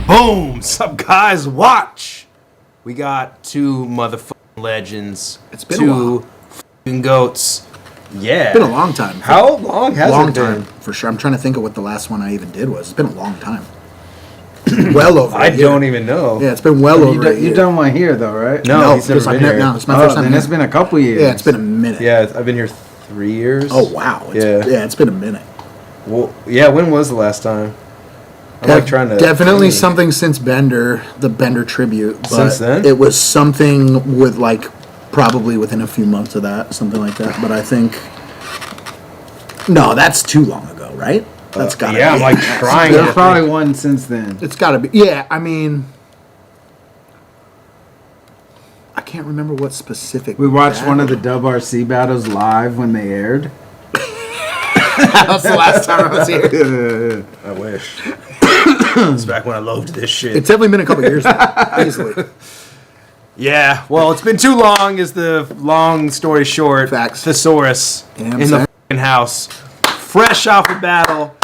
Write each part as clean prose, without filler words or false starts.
Boom! Sup, guys? Watch! We got two motherfucking legends. It's been two a while. Fucking goats. Yeah. It's been a long time. How long has long it been? time, for sure. I'm trying to think of what the last one I even did was. It's been a long time. Well over I don't even know. Yeah, it's been well over a year. You done one here, though, right? No, he's never been here. No, it's my first time. And it's been a couple years. Yeah, it's been a minute. Yeah, I've been here 3 years. Oh, wow. It's been a minute. Well, yeah, when was the last time? I'm trying to... Definitely something since Bender, the Bender tribute. But since then? It was something with, probably within a few months of that, something like that. But I think... No, that's too long ago, right? That's got to be. Yeah, I'm trying There's probably one since then. It's got to be. Yeah, I mean... I can't remember what specific... We watched one of the WRC battles live when they aired. That was the last time I was here. I wish. It's back when I loved this shit. It's definitely been a couple years now, easily. Yeah, well, it's been too long is the long story short. Facts. Thesaurus in the fucking house. Fresh off a battle.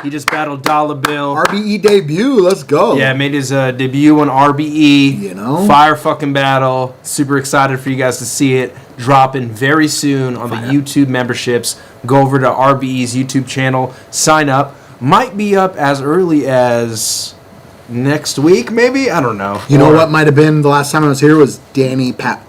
He just battled Dollar Bill. RBE debut, let's go. Yeah, made his debut on RBE. You know? Fire fucking battle. Super excited for you guys to see it. Dropping very soon on the YouTube memberships. Go over to RBE's YouTube channel. Sign up. Might be up as early as next week, maybe? I don't know. You know what might have been the last time I was here was Danny Pat.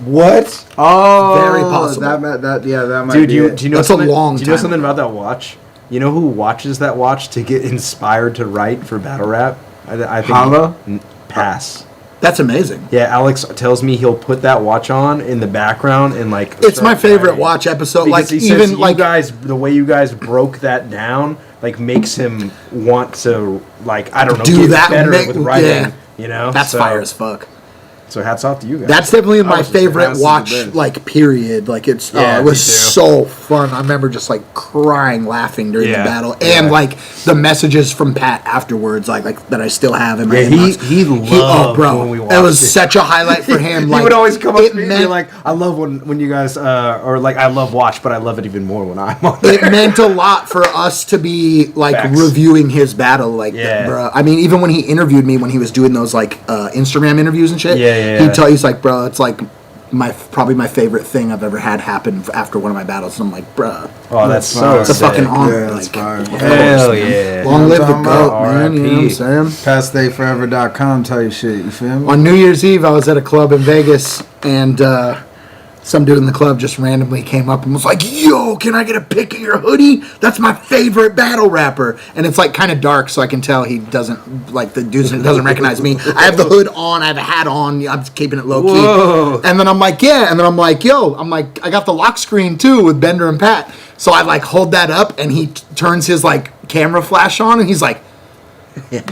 What? Oh, Very possible. That might Dude, be do it. you know That's something? a long Do you know time something ago. about that watch? You know who watches that watch to get inspired to write for battle rap? I think Hollow? Pass. That's amazing. Yeah, Alex tells me he'll put that watch on in the background and It's my favorite watch episode. Because he even says you guys, the way you guys broke that down, makes him want to I don't know, do get that better with writing. Yeah. You know, that's fire as fuck. So hats off to you guys. That's definitely my favorite Pass is the watch. best. Period. It Yeah, was me too. so fun. I remember just crying, laughing during the battle, and the messages from Pat afterwards, that I still have in my inbox. he loved when we watched it was such a highlight for him. He would always come up to me and be like, "I love when you guys I love watch, but I love it even more when I'm on there." It meant a lot for us to be Facts. reviewing his battle, bruh. I mean, even when he interviewed me when he was doing those Instagram interviews and shit. He's like, bro, it's probably my favorite thing I've ever had happen after one of my battles. And I'm like, bruh. Oh, that's so It's a fucking honor. Yeah, that's fire. Hell yeah. Long live the talking GOAT, about? man. You know what I'm saying? PastDayForever.com type shit, you feel me? On New Year's Eve, I was at a club in Vegas, and some dude in the club just randomly came up and was like, yo, can I get a pic of your hoodie? That's my favorite battle rapper. And it's kind of dark, so I can tell he doesn't, the dude doesn't recognize me. I have the hood on, I have a hat on, I'm keeping it low key. Whoa. And then I'm like, yeah. And then I'm like, yo, I got the lock screen too with Bender and Pat. So I hold that up, and he turns his camera flash on, and he's like,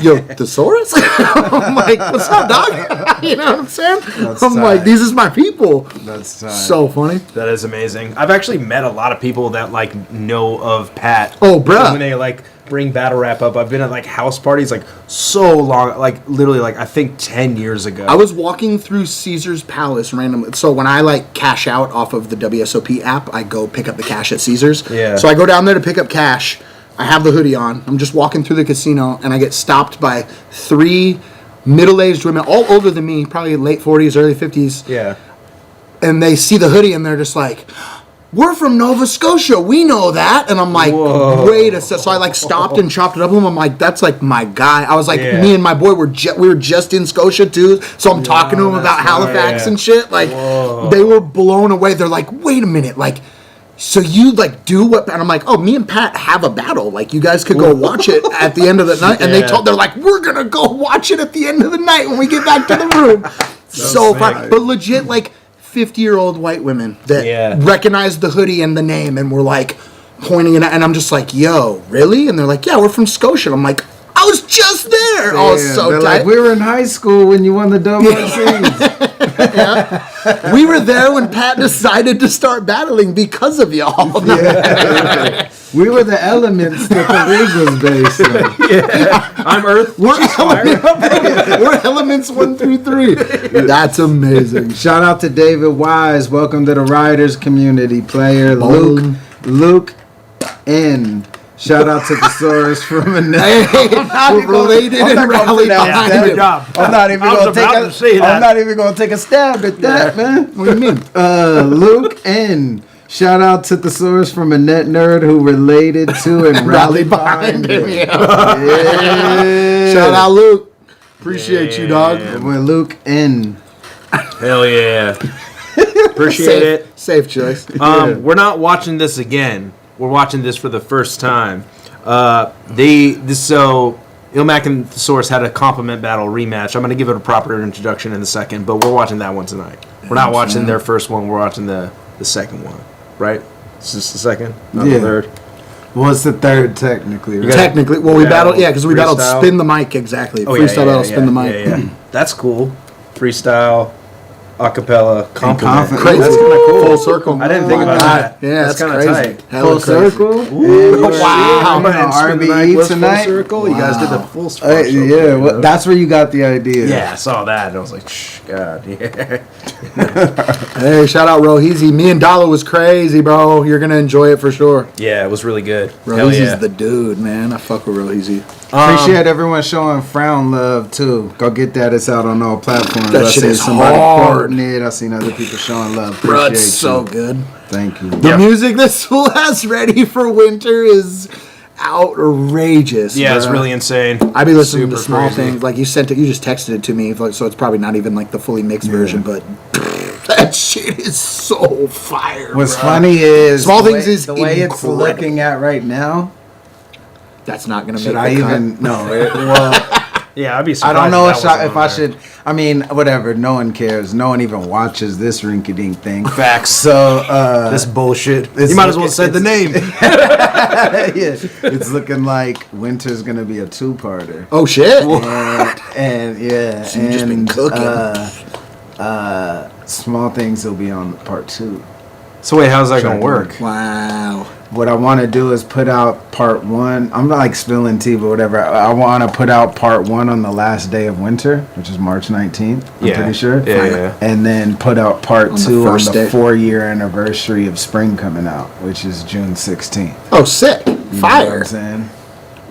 yo, Thesaurus? I'm like, what's up, dog? You know what I'm saying? That's I'm like, tight. these is my people. That's tight. So funny. That is amazing. I've actually met a lot of people that know of Pat. Oh, bruh. When they bring battle rap up, I've been at house parties so long, literally I think 10 years ago. I was walking through Caesar's Palace randomly. So when I cash out off of the WSOP app, I go pick up the cash at Caesar's. Yeah. So I go down there to pick up cash. I have the hoodie on. I'm just walking through the casino, and I get stopped by 3 middle-aged women, all older than me, probably late 40s, early 50s. Yeah. And they see the hoodie, and they're just like, we're from Nova Scotia. We know that. And I'm like, Whoa. wait a second. So I stopped and chopped it up with him. I'm like, that's my guy. I was like, Yeah. me and my boy we were just in Scotia too. So I'm talking to him about Halifax and shit. Whoa. They were blown away. They're like, wait a minute. So you do what? And I'm like, oh, me and Pat have a battle. You guys could go watch it at the end of the night. And they're like, we're gonna go watch it at the end of the night when we get back to the room. So fun, but legit 50-year-old white women that recognized the hoodie and the name and were pointing it at, and I'm just like, yo, really? And they're like, yeah, we're from Scotia. I'm like, I was just there. I was so tight. we were in high school when you won the WRCs. We were there when Pat decided to start battling because of y'all. We were the elements that the league was based on. I'm Earth. We're elements 1 through 3. That's amazing. Shout out to David Wise. Welcome to the Riders community. Player Boom. Luke N. Shout out to the SAURUS from Annette. Hey, we're related and rally behind Good him. job. I'm not even I was gonna take about a, to say that. I'm not even gonna take a stab at that, man. What do you mean? Luke N. Shout out to the SAURUS from Annette Nerd who related to and rallied behind him. Yeah. Shout out, Luke. Appreciate you, dog. With Luke N. Hell yeah. Appreciate Safe, it. safe choice. We're not watching this again. We're watching this for the first time. So ILLMAC and the SAURUS had a compliment battle rematch. I'm going to give it a proper introduction in a second, but we're watching that one tonight. We're not watching their first one. We're watching the second one, right? It's just the second, not the third. Well, it's the third technically. Right? Technically, well, we battled, because we battled freestyle. Spin the Mic, exactly. Oh, Freestyle battle, Spin the Mic. Yeah. That's cool. Freestyle, acapella, compliment. Crazy. That's kind of cool. Full circle. I didn't think Oh my about God. that. Yeah, that's kind of crazy. tight. Hella Full crazy. circle. Ooh, wow. And Spin the Mic RBE was tonight. Full circle. You guys did the full circle. Yeah, well, that's where you got the idea. Yeah, I saw that and I was like, shh, God, yeah. Hey, shout out Roheezy. Me and Dollar was crazy, bro. You're going to enjoy it for sure. Yeah, it was really good. Hell Roheezy's yeah. the dude, man. I fuck with Roheezy. Appreciate everyone showing Frown love too. Go get that. It's out on all platforms. That I shit seen is somebody hard. quoting it. I seen other people showing love. Bro, Appreciate it's so you. good. Thank you. The music this fool has ready for winter is outrageous. Yeah, it's bruh. really insane. I be listening to Super small crazy. things. Like you sent it, you just texted it to me, so it's probably not even like the fully mixed version, but that shit is so fire. What's bruh. funny is Small the Things way, is the way it's incredible. looking at right now. That's not gonna Should make I the cut. even? No. Well, Yeah, I'd be I surprised. don't know if that if I should. I mean, whatever. No one cares. No one even watches this rinky-dink thing. Facts. So This bullshit. it's You might as well looking- have said the name. yeah, it's looking like winter's gonna be a two-parter. Oh shit! And yeah, So you just been cooking. Small Things will be on part 2. So wait, how's that gonna work? Wow. What I want to do is put out part 1. I'm not like spilling tea, but whatever. I want to put out part 1 on the last day of winter, which is March 19th. I'm pretty sure. Yeah. And then put out part On the 2 on first the day. 4-year anniversary of spring coming out, which is June 16th. Oh, sick! You know what Fire! I'm saying?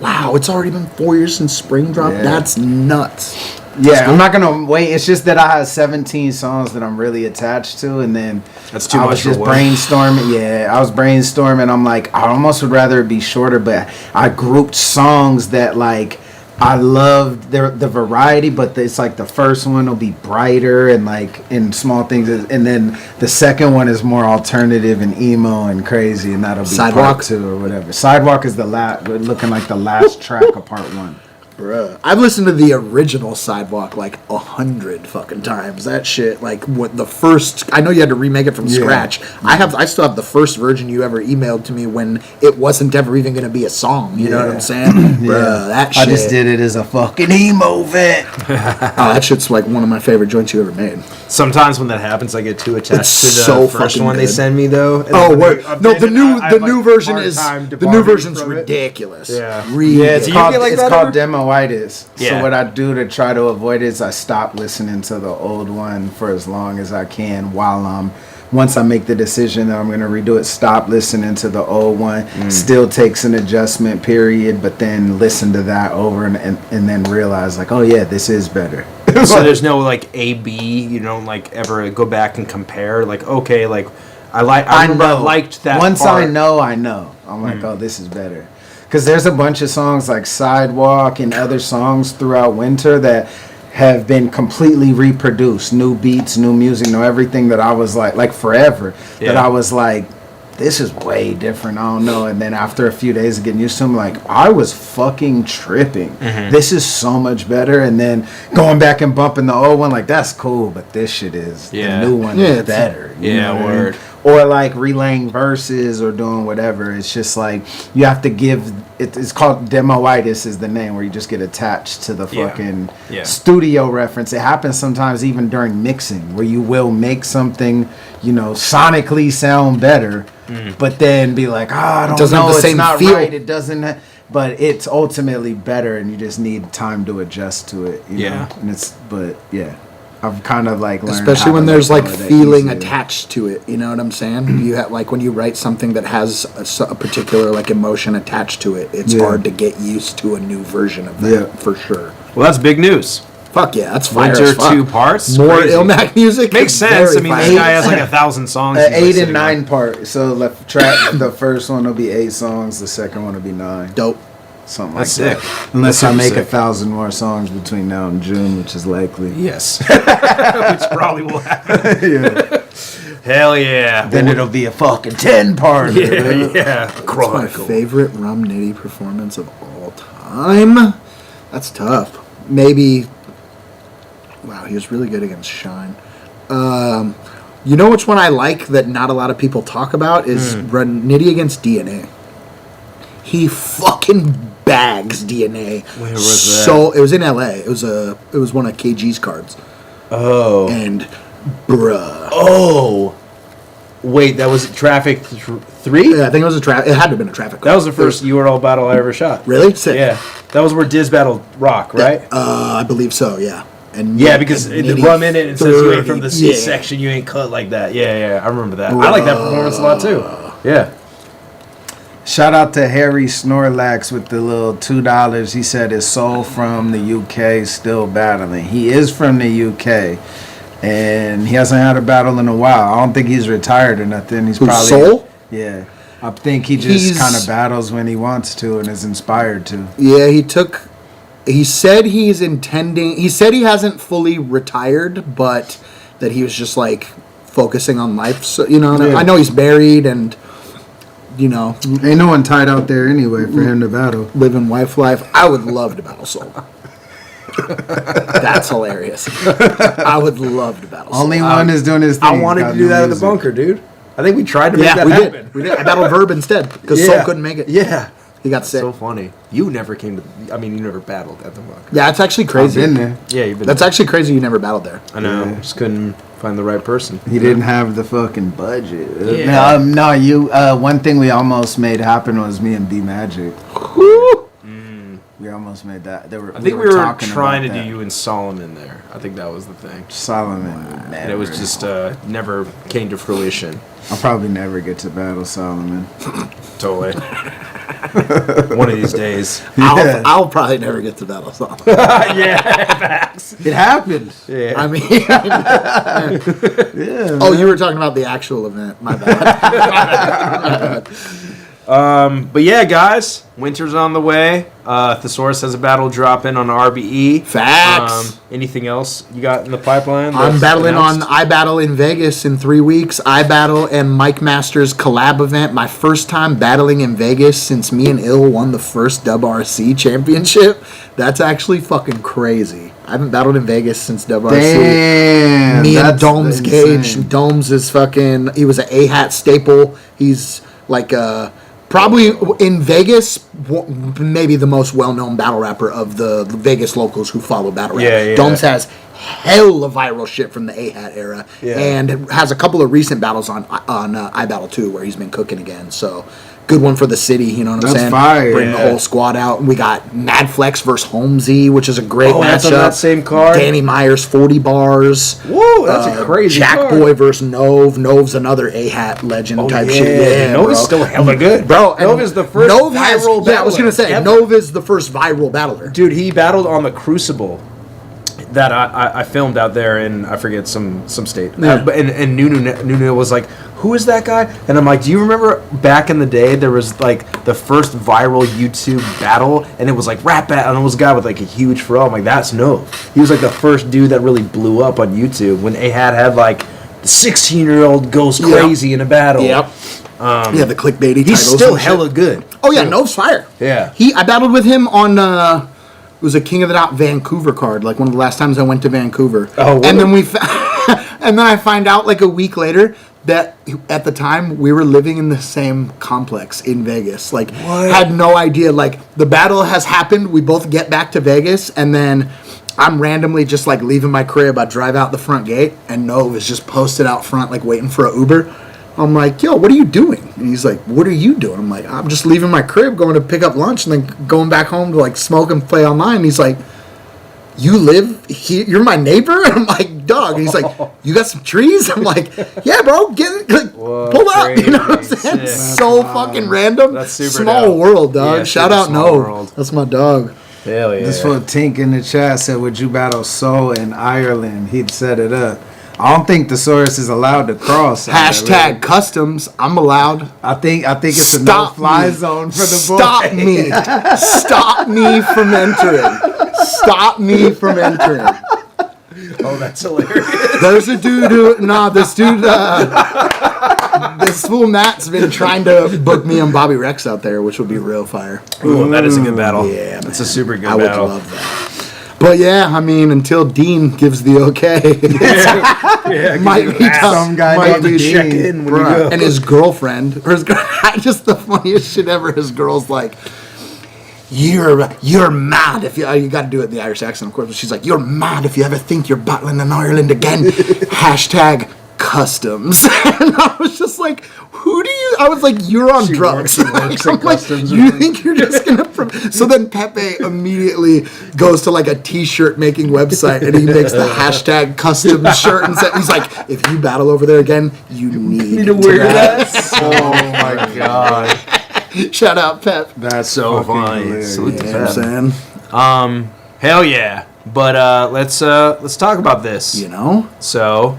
Wow, it's already been 4 years since spring dropped. Yeah. That's nuts. Yeah, I'm not gonna wait. It's just that I have 17 songs that I'm really attached to, and then That's too I much was for just one. brainstorming. Yeah, I was brainstorming. I'm like, I almost would rather it be shorter, but I grouped songs that like I loved the variety, but it's like the first one will be brighter and like in Small Things, and then the second one is more alternative and emo and crazy, and that'll be Sidewalk? part 2 or whatever. Sidewalk is the looking like the last track of part 1. Bruh. I've listened to the original Sidewalk like 100 fucking times. That shit, like what the first. I know you had to remake it from Yeah. scratch. I still have the first version you ever emailed to me when it wasn't ever even gonna be a song. You know what I'm saying? Bruh, that shit. I just did it as a fucking emo vet. Oh, that shit's like one of my favorite joints you ever made. Sometimes when that happens, I get too attached It's to the so first fucking one they good. send me, though. And Oh, then when wait. they No, update the it, new I have, the like, new version hard is time the new departing version's from it. ridiculous. Yeah. Really. Yeah, it's Do you called feel like it's that called ever? demoitis. Yeah. So what I do to try to avoid it is I stop listening to the old one for as long as I can while I'm once I make the decision that I'm going to redo it, stop listening to the old one. Still takes an adjustment period, but then listen to that over and then realize like, oh yeah, this is better. So there's no like A B. You don't like ever go back and compare. Like okay, like I remember I liked that. Once part. I know. I'm like, oh, this is better. Because there's a bunch of songs like Sidewalk and other songs throughout winter that have been completely reproduced. New beats, new music, new everything that I was like forever. That Yeah. I was like, this is way different. I don't know. And then after a few days of getting used to them, like, I was fucking tripping. This is so much better. And then going back and bumping the old one, like, that's cool, but this shit is, Yeah. the new one Yeah, is it's- better. You Yeah, know what I mean? word. Or like relaying verses or doing whatever. It's just like you have to give it's called demoitis is the name, where you just get attached to the Yeah. fucking Yeah. studio reference. It happens sometimes even during mixing, where you will make something, you know, sonically sound better, but then be like, I don't doesn't know, have the it's same not feel. right. It doesn't but it's ultimately better, and you just need time to adjust to it. You Yeah. know? And but yeah. I've kind of like learned, especially how when to there's let like go of that feeling easier. attached to it. You know what I'm saying? You have like when you write something that has a particular like emotion attached to it. It's hard to get used to a new version of that for sure. Well, that's big news. Fuck yeah, that's fire. Winter as fuck. 2 parts. More Crazy. ILLMAC music Makes sense. I mean, this very guy has fire. like 1,000 songs. he's, like, 8 sitting and 9 on. part. So the first one will be 8 songs. The second one will be 9. Dope. Something That's like that. sick. Unless That's I make sick. 1,000 more songs between now and June, which is likely. Yes. Which probably will happen. Yeah. Hell yeah. Then it'll be a fucking 10 part. Yeah. That's my Chronicle. favorite Rum Nitty performance of all time. That's tough. Maybe. Wow, he was really good against Shine. You know which one I like that not a lot of people talk about is Rum Nitty against DNA. He fucking bags DNA. Where was that? So it was in LA. It was one of KG's cards. Oh. And bruh. Oh. Wait, that was Traffic 3? Yeah, I think it was it had to have been a traffic card. That was the first URL battle I ever shot. Really? Sick. Yeah. That was where Diz battled Rock, right? I believe so, yeah. And Yeah, because and the Nitty rum in it, it says you ain't from the C yeah. section, you ain't cut like that. Yeah, I remember that. I like that performance a lot too. Yeah. Shout out to Harry Snorlax with the little $2. He said his soul from the UK still battling. He is from the UK, and he hasn't had a battle in a while. I don't think he's retired or nothing. He's Who's, probably Soul? Yeah, I think he just He's- kind of battles when he wants to and is inspired to. Yeah, he said he's intending, he said he hasn't fully retired, but that he was just like focusing on life. So, you know, and Yeah. I know he's married and, you know, Ain't no one tied out there anyway for him to battle. living wife life. I would love to battle Soul. That's hilarious. I would love to battle Soul. Only one is doing his thing. I wanted got to do no that at the music. bunker, dude. I think we tried to make Yeah, that we happen. did. We did. I battled Verb instead because Soul couldn't make it. Yeah. He got sick. So funny. You never came to. You never battled at the bunker. Yeah, it's actually I've crazy. been there. Yeah, you've been. That's actually crazy you never battled there. I know. Yeah. Just couldn't find the right person. He didn't have the fucking budget. Yeah. No, you. One thing we almost made happen was me and B Magic. We almost made that. I think we were talking trying to about do that. you and Solomon there. I think that was the thing. Solomon. And it was just never came to fruition. I'll probably never get to battle Solomon. Totally. One of these days. Yeah. I'll probably never get to battle Soul. Yeah. It happened. Yeah. I mean, Yeah. oh, you were talking about the actual event. My bad. But yeah, guys, winter's on the way. Thesaurus has a battle dropping on RBE. Facts. Anything else you got in the pipeline? I'm that's battling announced? on iBattle in Vegas in 3 weeks. iBattle and Mike Masters collab event. My first time battling in Vegas since me and Ill won the first WRC championship. That's actually fucking crazy. I haven't battled in Vegas since WRC. Damn. Me and that's Domes insane. Gage. Domes is fucking. He was an A-hat staple. He's like probably in Vegas, maybe the most well-known battle rapper of the Vegas locals who follow battle rap. Yeah. Domes has hella viral shit from the A-hat era, and has a couple of recent battles on iBattle too, where he's been cooking again. So. Good one for the city, you know what I'm That's saying? fire. Bring the Yeah. whole squad out. We got Mad Flex versus Holmesy, which is a great Oh, matchup. that's on that same card? Danny Myers, 40 bars. Whoa, that's a crazy Jack card. Boy versus Nove. Nove's another A-hat legend type shit. Yeah, Nove bro. is still hella good. Bro, and Nove is the first Nove has, viral yeah, I was gonna say, battler Nove is the first viral battler. Dude, he battled on the Crucible that I filmed out there in, I forget, some state. Yeah. And Nunu was like, who is that guy? And I'm like, do you remember back in the day there was like the first viral YouTube battle and it was like rap battle and it was a guy with like a huge fro. I'm like, that's Nove. He was like the first dude that really blew up on YouTube when A-Hat had like the 16-year-old goes crazy in a battle. Yep. Yeah, the clickbaity He's titles still and shit. hella good. Oh yeah, Nove's fire. Yeah. I battled with him on it was a King of the Dot Vancouver card, like one of the last times I went to Vancouver. Oh, and then and then I find out like a week later that at the time we were living in the same complex in Vegas. Like had no idea. Like the battle has happened, we both get back to Vegas and then I'm randomly just like leaving my crib. I drive out the front gate and Nove is just posted out front like waiting for an Uber. I'm like, yo, what are you doing? And he's like, what are you doing? I'm like, I'm just leaving my crib, going to pick up lunch, and then going back home to like smoke and play online. And he's like, you live here? You're my neighbor? I'm like, dog. And he's like, you got some trees? I'm like, yeah, bro. Pull up. You know what I'm saying? Sick. So fucking random. That's super small dope. world, dog. Yeah, Shout super out small No. world. That's my dog. Hell yeah. This fool Tink in the chat said, "Would you battle Soul in Ireland?" He'd set it up. I don't think the SAURUS is allowed to cross. Hashtag customs. I'm allowed. I think it's a Stop no-fly me. zone for the Stop boy. me. Stop me from entering. Stop me from entering. Oh, that's hilarious. There's a dude who, this fool Matt's been trying to book me and Bobby Rex out there, which would be real fire. Ooh, that is a good battle. Yeah, That's man. a super good I would battle. love that. But yeah, I mean, until Dean gives the okay, might be tough. Some guy Might named be Dean. check in when you Bruh. go. And his girlfriend, just the funniest shit ever. His girl's like, You're mad if you got to do it in the Irish accent, of course. But she's like, you're mad if you ever think you're battling in Ireland again. Hashtag customs. And I was just like, who do you? I was like, you're on drugs. She works I'm at like, customs. you think you're just gonna? So then Pepe immediately goes to like a T-shirt making website and he makes the hashtag customs shirt and he's like, if you battle over there again, you need to wear that. Oh my god. Shout out Pep. That's so fucking funny. hilarious. Salute to You know what Pep. I'm saying? Hell yeah. But let's talk about this. You know? So,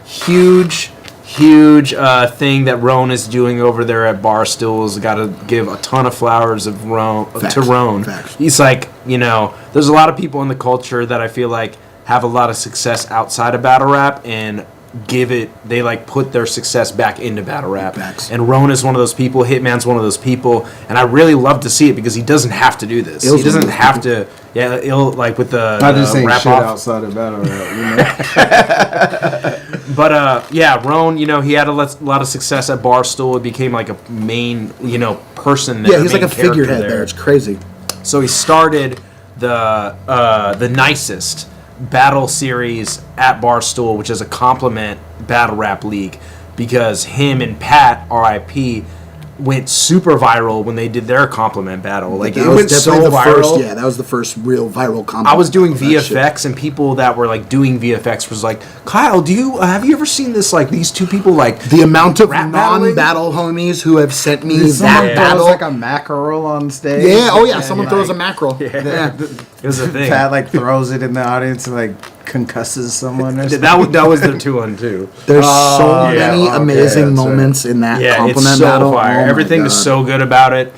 huge thing that Roan is doing over there at Barstool's. Got to give a ton of flowers of Facts. to Roan. Facts. He's like, there's a lot of people in the culture that I feel like have a lot of success outside of battle rap and they like put their success back into battle rap. Facts. And Roan is one of those people. Hitman's one of those people, and I really love to see it because he doesn't have to do this. Ill's He doesn't one of those have to. Yeah, ill like with the I just ain't rap shit off. outside of battle rap, But yeah, Roan, he had a lot of success at Barstool. It became like a main, person there. Yeah, he's like a main character figurehead there. It's crazy. So he started the nicest battle series at Barstool, which is a compliment battle rap league, because him and Pat, R.I.P., went super viral when they did their compliment battle. Like That it was went so definitely the viral. first. Yeah, that was the first real viral comment. I was doing of that shit. VFX, and people that were like doing VFX was like, Kyle, have you ever seen this? Like these two people, like The amount of Rap battling? non-battle homies who have sent me Someone that throws battle. like a mackerel on stage. Yeah, oh yeah, someone throws a mackerel. Yeah. it was a thing. Pat like throws it in the audience and like concusses someone or something. That was their 2-on-2. There's so yeah, many okay, amazing that's right. moments in that Yeah, it's compliment so battle. fire. Oh my Everything is God. so good about it.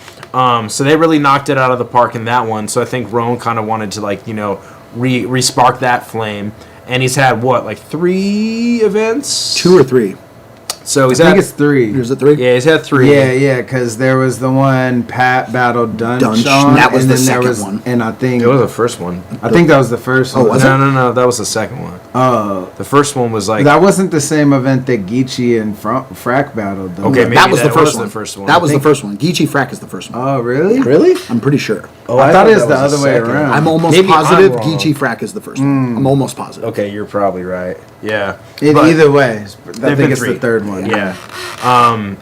So they really knocked it out of the park in that one. So I think Roan kind of wanted to re-spark that flame. And he's had like 3 events? 2 or 3. So he's I think had it's 3. Here's the 3. yeah, he's had 3. Yeah, because there was the one Pat battled Dunch Dunch, on, that was and the then there second was, one. and I think It was the first one. I think that was the first one. was it? No, that was the second one. Oh, The first one was like that wasn't the same event that Geechee and Frack battled. Though. Okay, maybe that was the that first was one. the first one. That was I the think- first one. Geechee Frack is the first one. Oh, really? Really? I'm pretty sure. Oh, I thought it was that the other way second. around. I'm almost Maybe I'm positive wrong. Geechee Frack is the first one. I'm almost positive. Okay, you're probably right. Yeah. Either way, I There've think been it's 3. the third one. Yeah.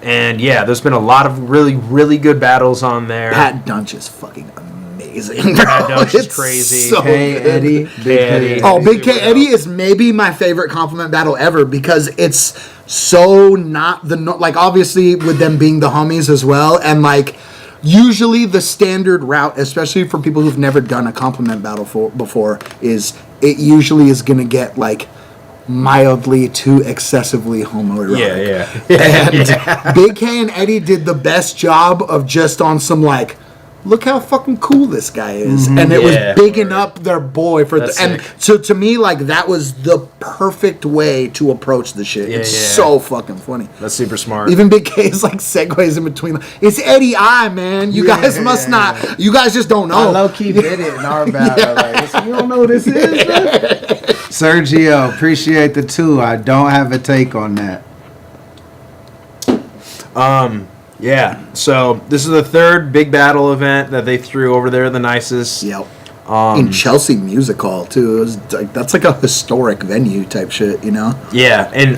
And yeah, there's been a lot of really, really good battles on there. Pat Dunch is fucking amazing. Pat bro. Dunch is It's crazy. so Hey good. Eddie, Big Eddie. Oh, Big K Super Eddie dope. is maybe my favorite compliment battle ever because it's so not like obviously with them being the homies as well, and like usually the standard route, especially for people who've never done a compliment battle before, is it usually is gonna get like mildly to excessively homoerotic. Yeah. And Big K and Eddie did the best job of just on some like, look how fucking cool this guy is, and it Yeah. was bigging up their boy for That's and sick. so to me like that was the perfect way to approach the shit. It's yeah. so fucking funny. That's super smart. Even Big K is like segues in between. It's Eddie I, man. You guys must not. You guys just don't I know. low key did it in our battle. Like, you don't know who this is, man? Sergio, appreciate the 2. I don't have a take on that. Yeah. So this is the 3rd big battle event that they threw over there at the nicest. Yep. In Chelsea Music Hall too. It was like that's like a historic venue type shit, you know. Yeah, and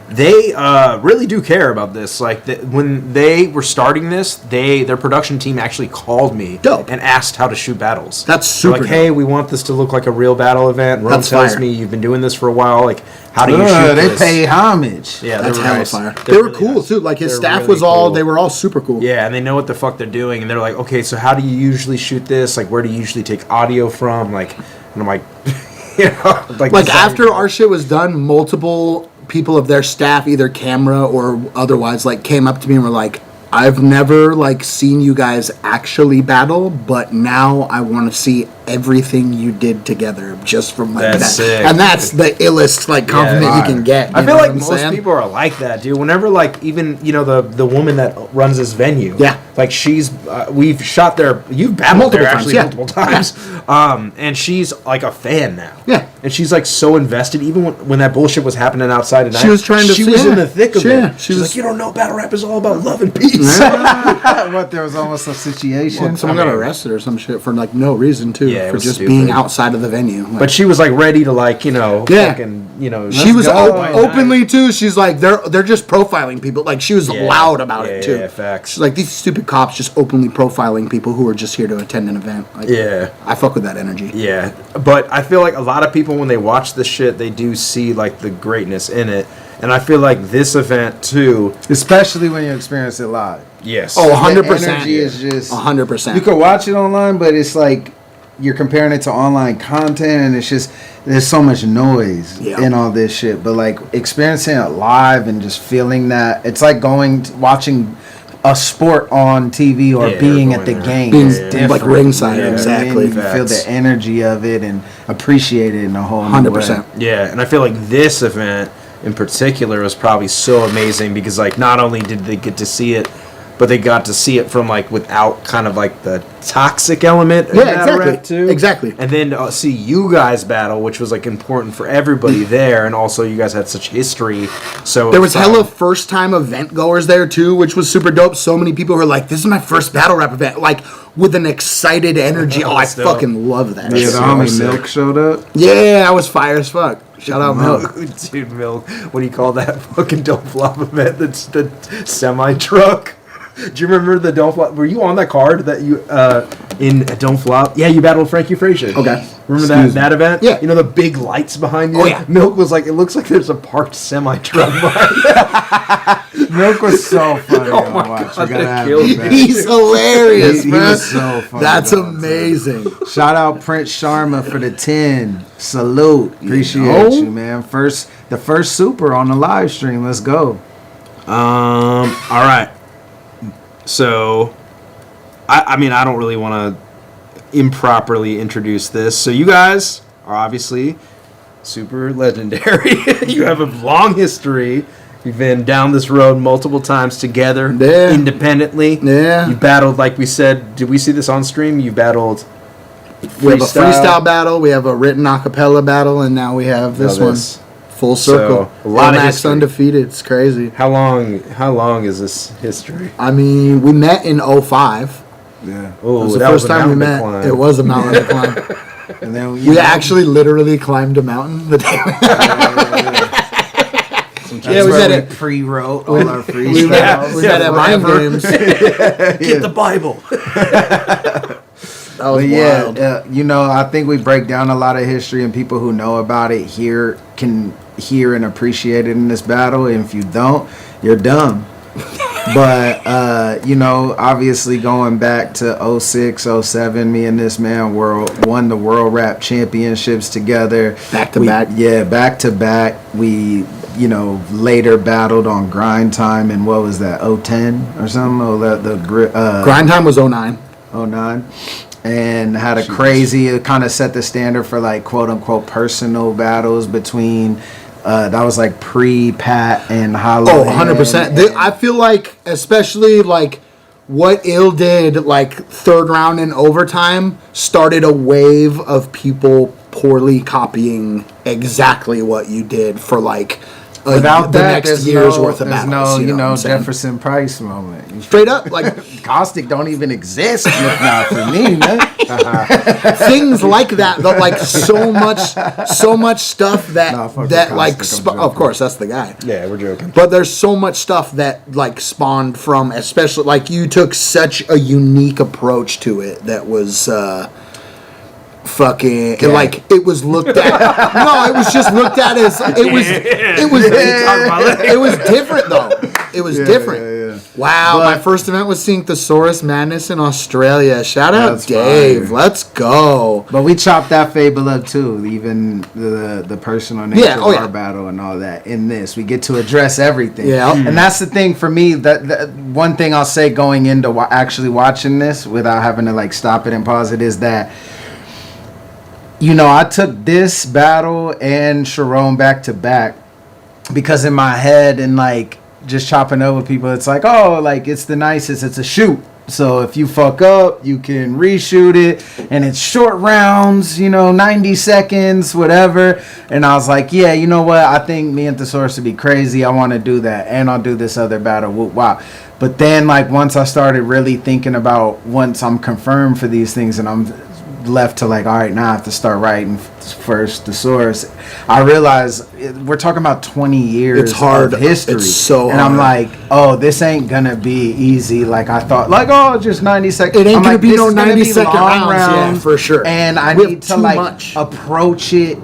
they really do care about this. Like when they were starting this, their production team actually called me Dope. and asked how to shoot battles. That's They're super like, dope. hey, we want this to look like a real battle event. Rome That's tells fire. me you've been doing this for a while. Like, how do you shoot They this? pay homage. Yeah, That's they were hella nice. fire. They're They were really cool nice. too. Like his They're staff really was all. cool. They were all super cool. Yeah, and they know what the fuck they're doing, and they're like, okay, so how do you usually shoot this? Like, where do you usually take audio from? Like, and I'm like, you know, Like after our shit was done, multiple people of their staff, either camera or otherwise, like came up to me and were like, I've never like seen you guys actually battle, but now I want to see everything you did together just from like That's that. sick. And that's the illest like compliment Yeah. you can get. I you feel know like what I'm most saying? people are like that, dude. Whenever, like, even, you know, the woman that runs this venue. Yeah. Like, she's, we've shot there, you've battled Multiple there times, actually yeah. multiple times. And she's, like, a fan now. Yeah. And she's, like, so invested. Even when that bullshit was happening outside tonight. She was trying to She see- was in yeah. the thick of Yeah, it. she She's was- like, you don't know, battle rap is all about love and peace. What, there was almost a situation? Someone got arrested or some shit for like no reason too, Yeah, it for was just stupid. being outside of the venue. Like, But she was, like, ready to, like, you know, Yeah. fucking, you know. she was go. openly too. She's like they're just profiling people. Like she was Yeah. loud about Yeah, it too. yeah, facts. She's like these stupid cops just openly profiling people who are just here to attend an event. Like, Yeah. I fuck with that energy. Yeah, but I feel like a lot of people, when they watch this shit, they do see, like, the greatness in it. And I feel like this event, too. Especially when you experience it live. Yes. Oh, The 100%. energy is just 100%. You could watch it online, but it's like you're comparing it to online content, and it's just there's so much noise Yeah. in all this shit. But like experiencing it live and just feeling that, it's like watching a sport on TV or Yeah, being or at the going game. Being It's like different. ringside, You know what I mean? exactly. You feel Facts. the energy of it and appreciate it in a whole new 100%. way. Yeah, and I feel like this event in particular was probably so amazing because, like, not only did they get to see it, but they got to see it from, like, without kind of like the toxic element of Yeah, battle exactly. rap too. Exactly. And then see you guys battle, which was, like, important for everybody there, and also you guys had such history. So There was hella first time event goers there too, which was super dope. So many people were like, "This is my first battle rap event," like with an excited energy. Oh, I That's dope. fucking love that. Yeah, shit. the so homie sick. Milk showed up. Yeah, I was fire as fuck. Shout out Milk. Dude, Milk, what do you call that fucking Don't Flop event? That's the semi truck. Do you remember the Don't Flop? Were you on that card that you in Don't Flop? Yeah, you battled Frankie Frazier. Okay. Remember Excuse that event? Yeah. You know the big lights behind you? Oh, yeah. Milk was like, it looks like there's a parked semi truck behind. Milk was so funny. Oh to my watch. God, You gotta that have killed him me. back. He's hilarious, He man. was so funny. That's the whole time. amazing. Shout out Prince Sharma for the 10. Salute. Appreciate know? you, man. The first super on the live stream. Let's go. All right. So, I mean, I don't really want to improperly introduce this. So, you guys are obviously super legendary. You have a long history. You've been down this road multiple times together, Yeah. independently. Yeah. You battled, like we said. Did we see this on stream? You battled. We have a freestyle battle, we have a written acapella battle, and now we have this Now one. this. Full circle. So, a lot of ILLMAC's history. undefeated. It's crazy. How long is this history? I mean, we met in 05. Yeah. Oh, It was the that first a time we mountain met. to climb. It was a mountain to climb. And then We actually literally climbed a mountain the day yeah, we we met at- pre-wrote all our we freestyles. met, we met at Mind forever. Games. Get the Bible. That was But yeah, wild. you know, I think we break down a lot of history, and people who know about it here can hear and appreciate it in this battle. And if you don't, you're dumb. But you know, obviously going back to 06, 07, me and this man won the World Rap Championships together. Back to We- back. Yeah, back to back. We, you know, later battled on Grind Time in what was that, 010 or something? Oh, Grind time was 09. 09, and had a crazy, it kind of set the standard for like quote unquote personal battles between that was like pre-Pat and Hollow. Oh, 100%. I feel like, especially like what Ill did, like third round and overtime, started a wave of people poorly copying exactly what you did for like Without the that, next there's year's no, worth of there's battles. no, what I'm saying? Jefferson Price moment. Straight up, like Caustic don't even exist if not for me, man. things like that. Like so much stuff that Nah, fuck that with like. Caustic, I'm Of joking. course, that's the guy. Yeah, we're joking. But there's so much stuff that like spawned from, especially like you took such a unique approach to it that was fucking like it was looked at. No, it was just looked at as it was different though. It was different. Wow, my first event was seeing Thesaurus Madness in Australia. Shout out That's Dave. fire. Let's go. But we chopped that fable up too, even the personal nature Yeah, of our battle and all that. In this, we get to address everything. Yeah. And that's the thing for me. That one thing I'll say going into actually watching this without having to like stop it and pause it is that, you know, I took this battle and Sharon back to back because in my head and like just chopping up with people, it's like, oh, like it's the nicest. It's a shoot. So if you fuck up, you can reshoot it, and it's short rounds, you know, 90 seconds, whatever. And I was like, yeah, you know what? I think me and Thesaurus would be crazy. I want to do that, and I'll do this other battle. Wow. But then, like, once I started really thinking about once I'm confirmed for these things, and I'm left to like, all right, now I have to start writing first Thesaurus. I realize we're talking about 20 years It's hard. of history. It's so and I'm hard. like, oh, this ain't gonna be easy like I thought. Like, oh, just 90 seconds. It ain't I'm gonna like, be this no is gonna 90 be second long rounds, yeah, for sure. And I We have need to too like much. approach it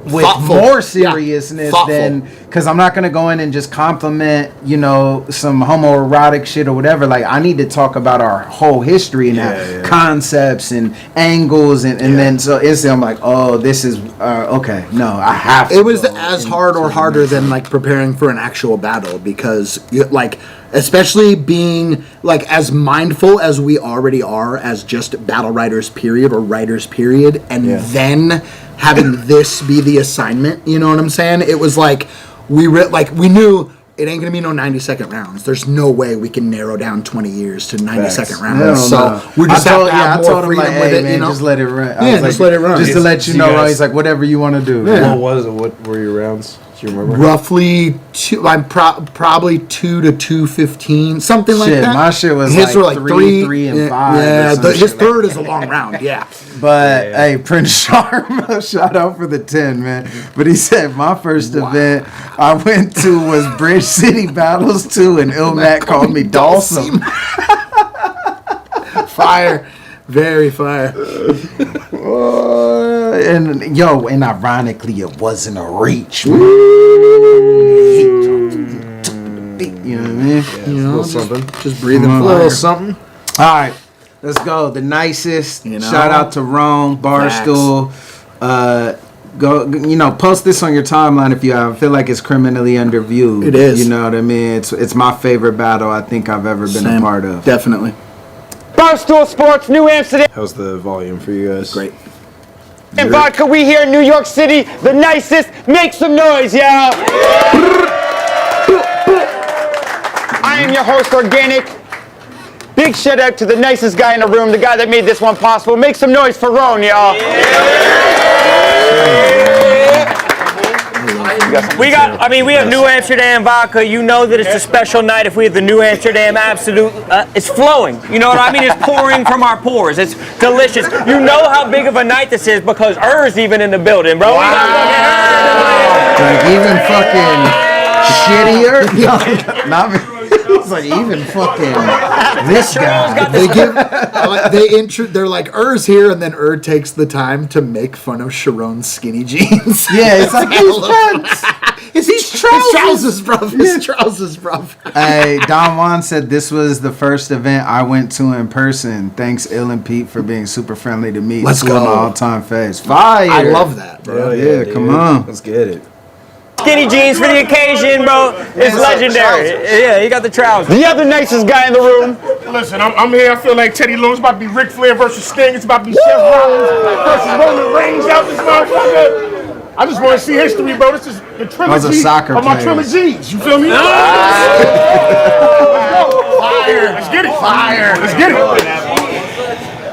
with Thoughtful. more Yeah. seriousness Thoughtful. than, because I'm not gonna go in and just compliment, you know, some homoerotic shit or whatever. Like, I need to talk about our whole history and concepts and angles and then so instantly I'm like, oh, this is okay. No, I have to. It was go as into hard or the harder next than one. like preparing for an actual battle because like especially being like as mindful as we already are as just battle writers period or writers period and then having this be the assignment, you know what I'm saying? It was like we knew it ain't gonna be no 90-second rounds. There's no way we can narrow down 20 years to 90-second rounds. Hell So no. we just have to I have more told him freedom like, with hey, it, man, you know. just let it run. I Yeah, was just like, let it run. just to let you So you know. guys- He's like, whatever you want to do. Yeah. What was it? What were your rounds? Do you remember? Roughly probably 2 to 2:15, something like Shit, that. my shit was His like were three, and yeah, 5 or Yeah, some his shit like third is a long round. Yeah, But hey, Prince Sharma, shout out for the 10, man. But he said my first event I went to was Bridge City Battles 2, and ILLMAC called me Dawson. fire, very fire. And ironically, it wasn't a reach. Man. You know what I mean? You know, something. just breathing A fire. little something. All right, let's go. The nicest. You know? Shout out to Rome, Barstool. Go, post this on your timeline if you have. I feel like it's criminally underviewed. It is. You know what I mean? It's my favorite battle I think I've ever been a part of. Definitely. Barstool Sports, New Amsterdam. How's the volume for you guys? Great. And vodka, we here in New York City, the nicest. Make some noise, y'all. I am your host, Organic. Big shout out to the nicest guy in the room, the guy that made this one possible. Make some noise for Ron, y'all. We have New Amsterdam vodka. You know that it's a special night if we have the New Amsterdam Absolute. It's flowing. You know what I mean? It's pouring from our pores. It's delicious. You know how big of a night this is because Er's even in the building, bro. Like even fucking shittier. Not me. It's like even fucking this guy. They they're like Er's here, and then takes the time to make fun of Sharon's skinny jeans. Yeah, it's like his pants. His trousers, bro. His trousers, bro. Hey, Don Juan said this was the first event I went to in person. Thanks, Ill and Pete, for being super friendly to me. Let's Two of go. my all-time faves. Fire. I love that, bro. Yeah, dude. come on. Let's get it. Skinny jeans for the occasion, bro. It's legendary. Yeah, you got the trousers. The other nicest guy in the room. Listen, I'm here. I feel like Teddy Long. It's about to be Ric Flair versus Sting. It's about to be Seth Rollins versus Roman Reigns out this motherfucker. I just want to see history, bro. This is the trilogy a soccer of my player. trilogies. You feel me? Let's go. Fire. Let's get it. Fire. Let's get it.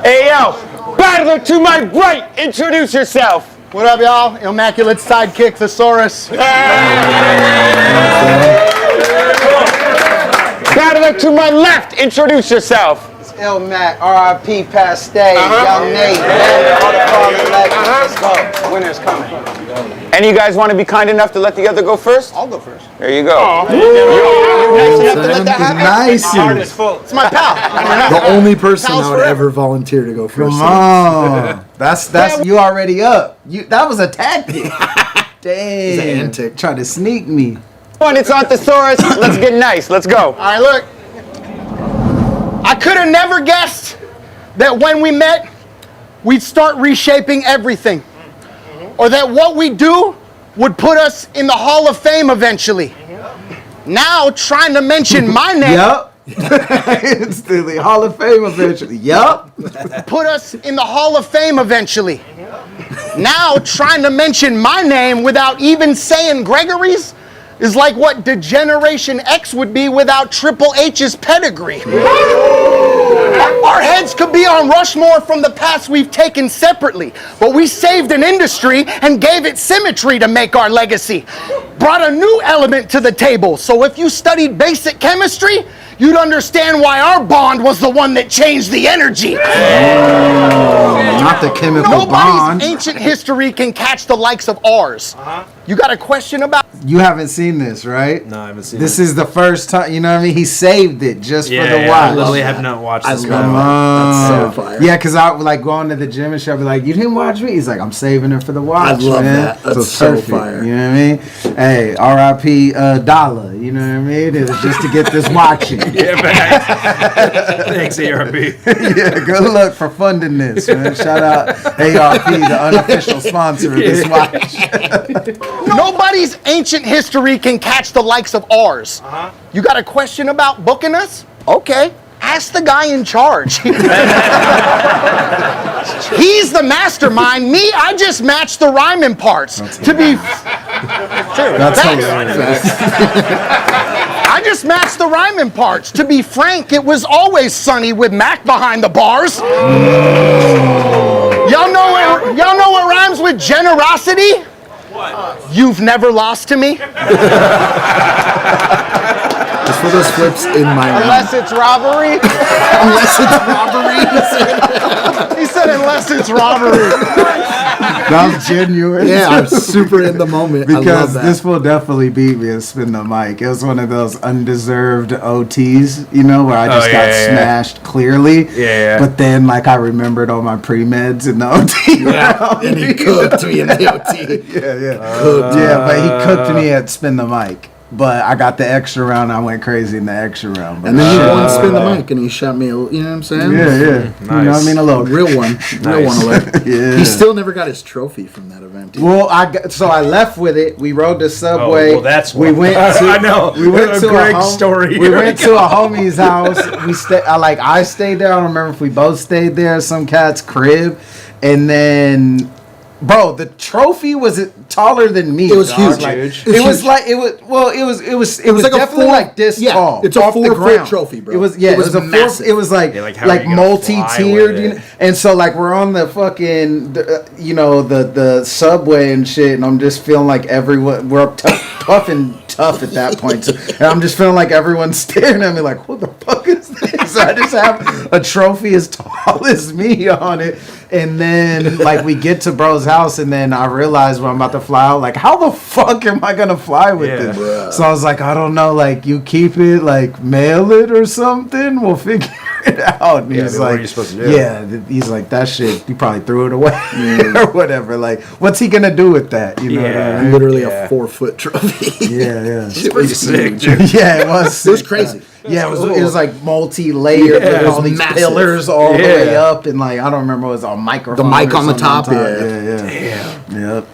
Hey, yo. Battler to my right, introduce yourself. What up, y'all? Immaculate sidekick, the SAURUS. Battler to my left, introduce yourself. ILLMAC, RIP, past stage, Young Nate, all the fallen legends. Let's go. Winner's coming. Any of you guys want to be kind enough to let the other go first? I'll go first. There you go. You're nice enough to let that happen? Nice. It's my pal. The only person Pals I would forever. ever volunteer to go first. Come on. That's you already up. That was a tactic. Damn. antic. Try to sneak me. Come on, it's on Thesaurus. Let's get nice. Let's go. All right, look. I could have never guessed that when we met, we'd start reshaping everything. Or that what we do would put us in the Hall of Fame eventually. Now, trying to mention my name Yup. It's the Hall of Fame eventually. Yup. put us in the Hall of Fame eventually. Now, trying to mention my name without even saying Gregory's is like what Degeneration X would be without Triple H's pedigree. Our heads could be on Rushmore from the past we've taken separately, but we saved an industry and gave it symmetry to make our legacy. Brought a new element to the table, so if you studied basic chemistry, you'd understand why our bond was the one that changed the energy. Not the chemical bond. Nobody's ancient history can catch the likes of ours. You got a question about? You haven't seen this, right? No, I haven't seen This it. is the first time, you know what I mean? He saved it just for the I watch. literally have not watched I this. love movie. That's so fire. Yeah, because I would like going to the gym and shit. I'd be like, "You didn't watch me?" He's like, "I'm saving it for the watch." I love man. that. That's it's so perfect, fire. You know what I mean? Hey, R.I.P. Dollar. You know what I mean? It was just to get this watching. Yeah, thanks, ARB. Yeah, good luck for funding this, man. Shout out ARP, the unofficial sponsor of this watch. Nobody's ancient history can catch the likes of ours. You got a question about booking us? Okay. Ask the guy in charge. He's the mastermind. Me, I just match the rhyming parts. To be That's Thanks. hilarious. I just matched the rhyming parts. To be frank, it was always sunny with Mac behind the bars. Y'all know what rhymes with generosity? What? You've never lost to me. Just for those flips in my mouth. Unless it's robbery. Unless it's robbery. He said unless it's robbery. That was genuine. Yeah, I'm super in the moment. I love Because that. this will definitely beat me and spin the mic. It was one of those undeserved OTs, you know, where I just got smashed clearly. Yeah. But then, like, I remembered all my pre-meds in the OT. round. And he cooked me in the OT. Yeah. But he cooked me at spin the mic. But I got the extra round. I went crazy in the extra round. But And then he won spin the mic and he shot me, you know what I'm saying? Yeah. You know what I mean? A little. Real one. Real one alert. Yeah. He still never got his trophy from that event. Either. Well, so I left with it. We rode the subway. well, that's we why. went. To, I know. We went A to great a home, story. We went to a homie's house. We I stayed there. I don't remember if we both stayed there. Some cat's crib, and then. Bro, the trophy was taller than me. It was dog. huge. Like, Huge. it was like it was. Well, it was like a definitely 4 like this tall. it's a off the 4-foot ground. trophy, bro. It was It was a massive. It was like Yeah, how are you gonna multi-tiered, fly with you know? And so like we're on the fucking the subway and shit, and I'm just feeling like everyone we're puffing tough at that point, and I'm just feeling like everyone's staring at me like, what the fuck is this? I just have a trophy as tall as me on it. And then, like, we get to bro's house, and then I realize when I'm about to fly out, like, how the fuck am I gonna fly with this? Bruh. So I was like, I don't know, like, you keep it, like, mail it or something. We'll figure it out. And he's what like, are you supposed to do? yeah, he's like, that shit, you probably threw it away or whatever. Like, what's he gonna do with that? You know what I mean? Literally a 4-foot trophy. Yeah. It Pretty was sick, huge. dude. Yeah, it was. It was crazy. Yeah, it was like multi-layered Yeah, with it all was these massive. pillars all the Yeah. way up, and like I don't remember, it was a microphone. The mic or on the something top, yeah. Yep.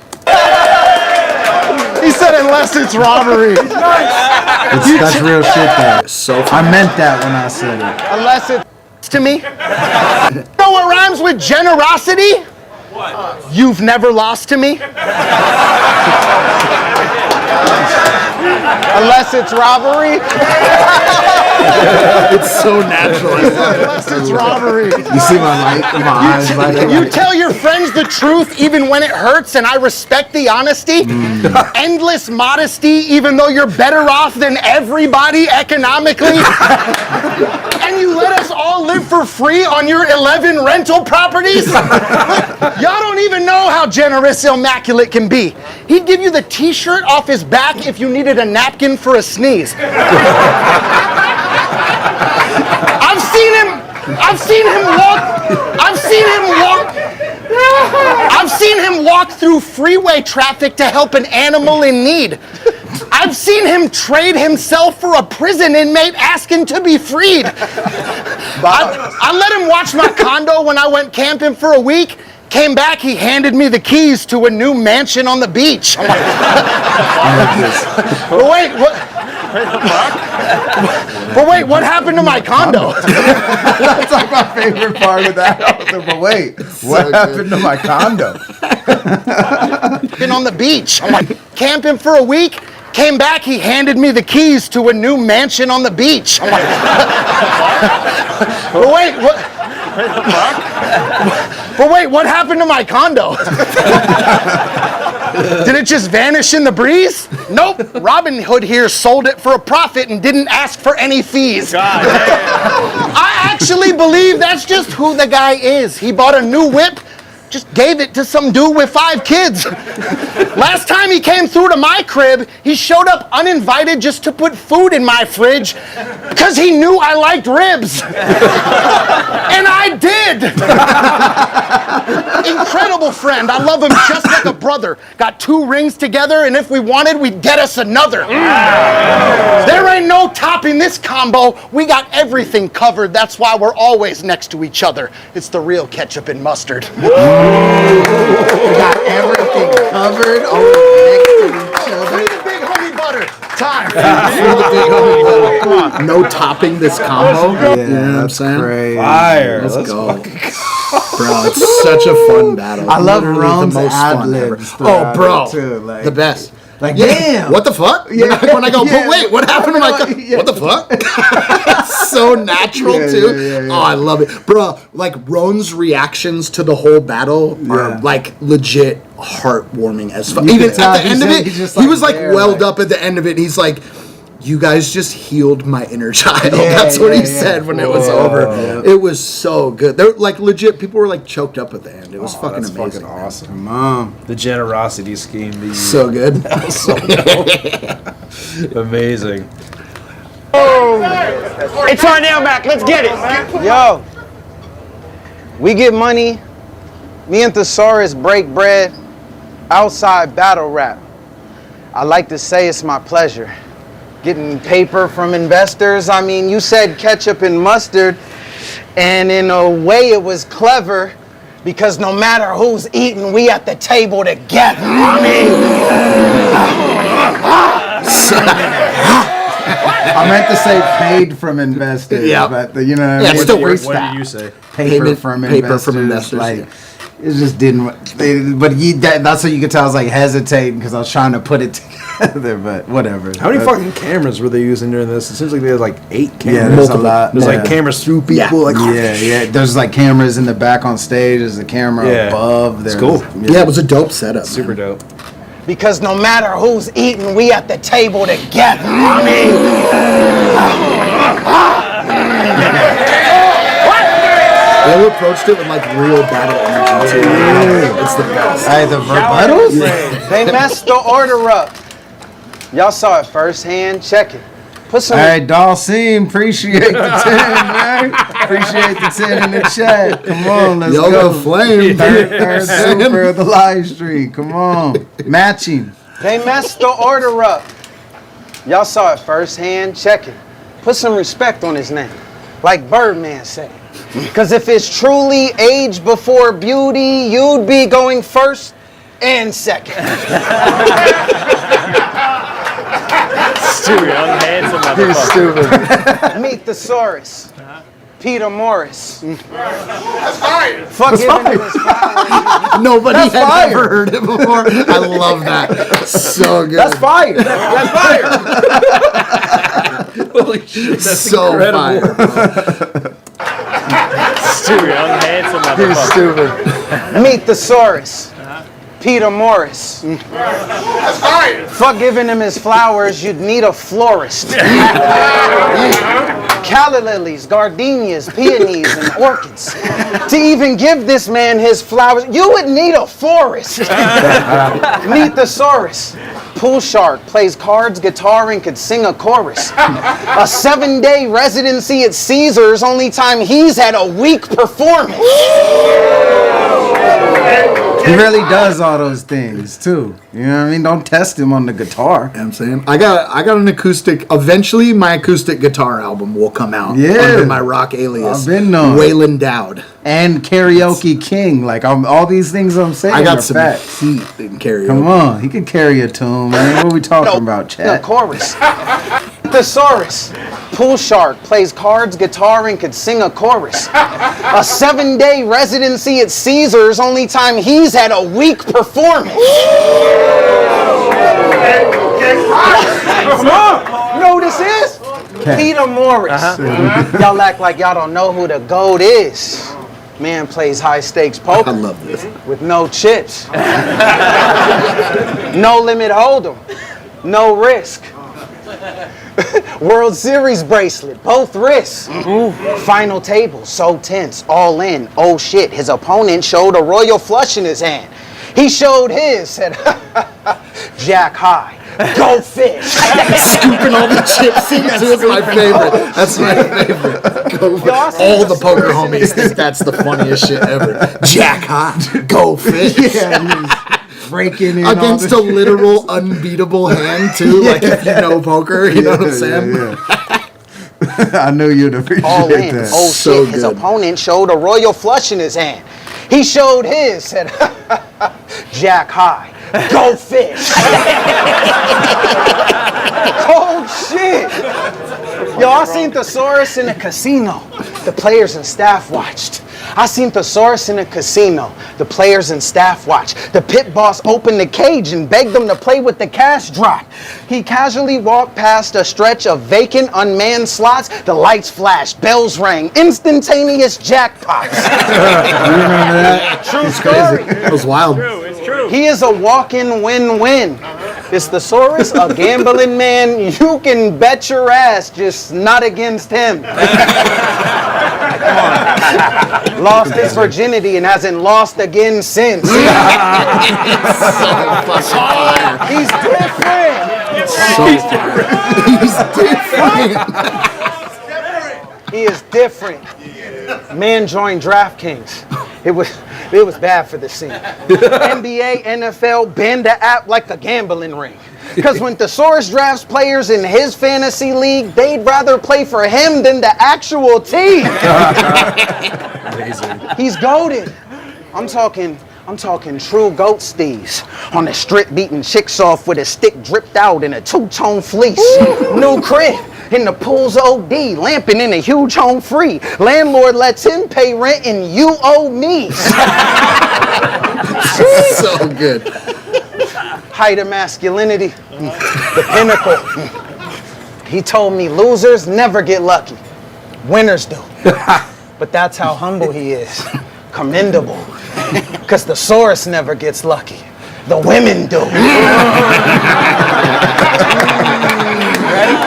He said unless it's robbery. That's real shit though. So I meant that when I said it. Unless it's to me. Know what rhymes with generosity? What? You've never lost to me. Unless it's robbery. It's so natural. Unless it's robbery. You see my light in my eyes lighting You up? tell your friends the truth even when it hurts, and I respect the honesty. Endless modesty, even though you're better off than everybody economically. And you let us all live for free on your 11 rental properties? Y'all don't even know how generous Immaculate can be. He'd give you the t-shirt off his back if you needed a napkin for a sneeze. I've seen him walk through freeway traffic to help an animal in need. I've seen him trade himself for a prison inmate asking to be freed. I let him watch my condo when I went camping for a week. Came back, he handed me the keys to a new mansion on the beach. I'm like, but wait, what happened to my condo? That's like my favorite part of that. I was like, but wait, what happened to my condo? Been on the beach. I'm like, camping for a week. Came back, he handed me the keys to a new mansion on the beach. I'm like, but wait, what happened to my condo? Did it just vanish in the breeze? Nope. Robin Hood here sold it for a profit and didn't ask for any fees. God damn. I actually believe that's just who the guy is. He bought a new whip, just gave it to some dude with 5 kids. Last time he came through to my crib, he showed up uninvited just to put food in my fridge because he knew I liked ribs. And I did. Incredible friend. I love him just like a brother. Got 2 rings together, and if we wanted, we'd get us another. There ain't no topping this combo. We got everything covered. That's why we're always next to each other. It's the real ketchup and mustard. We got everything covered. Always next to each other. Free the big homie butter. Time. No topping this combo. Yeah, You know what I'm that's saying? crazy. Fire. Let's Let's go. fucking Bro, it's such a fun battle. I love Literally Ron's the most fun ever. ad-libs Oh, throughout bro. it, too, like- the best. Like, Yeah. damn. What the fuck? Yeah. When I go, Yeah. but wait, what happened to my Yeah. What the fuck? It's so natural, Yeah, too. yeah, yeah. Oh, I love it. Bro, like, Ron's reactions to the whole battle are, Yeah. like, legit heartwarming as fuck. You Even can tell at the end of he's it, just, he like, was, like, there, welled like- up at the end of it. He's like, you guys just healed my inner child. Yeah, That's what he yeah, yeah. said when it was Whoa. over. Yeah. It was so good. They're, like, legit, people were, like, choked up at the end. It was fucking That's amazing. fucking man. awesome. Come on. The generosity scheme. The So good. amazing. It's on ILLMAC. Let's get it. Yo, we get money. Me and SAURUS break bread outside battle rap. I like to say it's my pleasure. Getting paper from investors. I mean, you said ketchup and mustard, and in a way it was clever because no matter who's eating, we at the table together. I meant to say paid from investors, Yeah. but you know what I Yeah, mean? it still It's works. What freestyle. did you say? Paper from investors. Like, it just didn't. That's what you could tell. I was like hesitating because I was trying to put it together, but whatever. How many fucking cameras were they using during this? It seems like they had like 8 cameras. Yeah, there's a lot. There's like Yeah. cameras through people. Yeah. Like, Yeah. There's like cameras in the back on stage. There's a camera Yeah. above. It's There's- cool. Yeah, it was a dope setup. super man. dope. Because no matter who's eating, we at the table together. They approached it with like real battle energy too. It's the best. Hey, the rebuttals? They messed the order up. Y'all saw it firsthand. Check it. Put some. All right, Dawson, appreciate the 10, man. Appreciate the 10 in the chat. Come on, let's Yoga go. Flame. Third super of the live stream. Come on. Matching. They messed the order up. Y'all saw it firsthand. Check it. Put some respect on his name. Like Birdman said. Because if it's truly age before beauty, you'd be going first and second. Stupid, unhandsome You're motherfucker. stupid. Meet the Saurus. Peter Morris. That's fire. Fuck giving him his flowers. Nobody That's had fire. ever heard it before. I love that. So good. That's fire. That's fire. Holy shit, that's so incredible. fire. Stupid, I'm handsome motherfucker. Meet the SAURUS. Peter Morris. That's fire. Fuck giving him his flowers, you'd need a florist. Calla lilies, gardenias, peonies, and orchids. To even give this man his flowers, you would need a forest. Meet the SAURUS. Pool shark, plays cards, guitar, and could sing a chorus. A 7-day residency at Caesars, only time he's had a week performance. He really does all those things too. You know what I mean? Don't test him on the guitar. You know what I'm saying? I got an acoustic. Eventually, my acoustic guitar album will come out under my rock alias. I've been known. Waylon Dowd. And Karaoke King. Like all these things I'm saying. I got are some facts. heat in karaoke. Come on, he can carry a tune, man. What are we talking about, The Chad? chorus. The SAURUS. Pool shark, plays cards, guitar, and could sing a chorus. A 7-day residency at Caesars, only time he's had a week performance. Come on. You know who this is? Peter Morris. Y'all act like y'all don't know who the GOAT is. Man plays high stakes poker. I love this. With no chips. No limit hold'em. No risk. World Series bracelet, both wrists. Final table, so tense, all in. Oh shit, his opponent showed a royal flush in his hand. He showed his, said, Jack high, go fish. Scooping all the chips into is my favorite. That's my favorite. All the poker homies think that's the funniest shit ever. Jack high, go fish. Breaking in Against a literal unbeatable hand too. Like if you know poker, you know what I'm saying? I knew you'd appreciate All in. that. Oh So shit, his good. opponent showed a royal flush in his hand. He showed his, said, Jack high, go fish. Oh shit. Yo, I seen Thesaurus in a casino. The players and staff watched. I seen Thesaurus in a casino. The players and staff watched. The pit boss opened the cage and begged them to play with the cash drop. He casually walked past a stretch of vacant, unmanned slots. The lights flashed, bells rang, instantaneous jackpots. You remember that? True story. It was wild. It's true. He is a walk-in win-win. Is Thesaurus a gambling man? You can bet your ass, just not against him. Lost his virginity and hasn't lost again since. He's different. He's different. He is different. Man joined DraftKings. It was bad for the scene. NBA, NFL banned the app like a gambling ring. Because when Thesaurus drafts players in his fantasy league, they'd rather play for him than the actual team. Amazing. He's goated. I'm talking true goat steez. On the strip beating chicks off with a stick dripped out in a two-tone fleece. New crib. In the pool's OD, lamping in a huge home free. Landlord lets him pay rent and you owe me. So good. Height of masculinity, the pinnacle. He told me losers never get lucky, winners do. But that's how humble he is, commendable. Because the Thesaurus never gets lucky, the women do. Ready?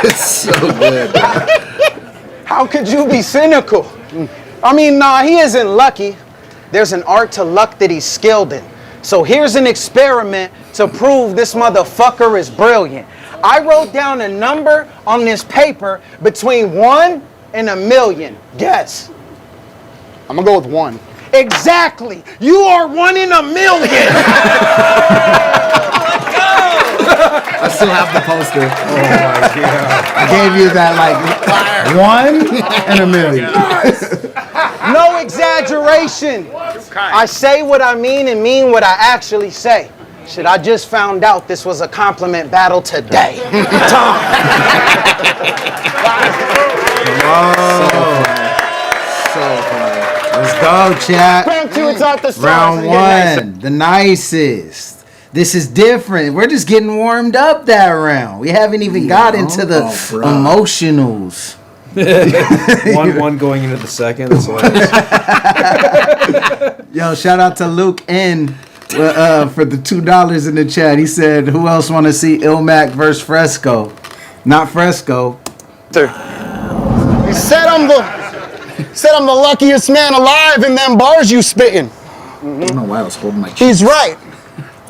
It's so good. How could you be cynical? I mean, nah, he isn't lucky. There's an art to luck that he's skilled in. So here's an experiment to prove this motherfucker is brilliant. I wrote down a number on this paper between 1 and 1,000,000. Guess. I'm gonna go with 1. Exactly. You are 1 in 1,000,000. I still have the poster. Oh my God. I gave you that like 1 in 1,000,000. No exaggeration. I say what I mean and mean what I actually say. Shit, I just found out this was a compliment battle today. Tom. So funny. Let's go, chat. Round 2, it's off the stars. Round and get nicer. 1, the nicest. This is different. We're just getting warmed up that round. We haven't even got into the emotionals. 1-1 going into the second. That's hilarious. Yo, shout out to Luke N for the $2 in the chat. He said, "Who else want to see ILLMAC versus Fresco? Not Fresco." He said I'm the luckiest man alive in them bars you spitting. I don't know why I was holding my cheek. He's right.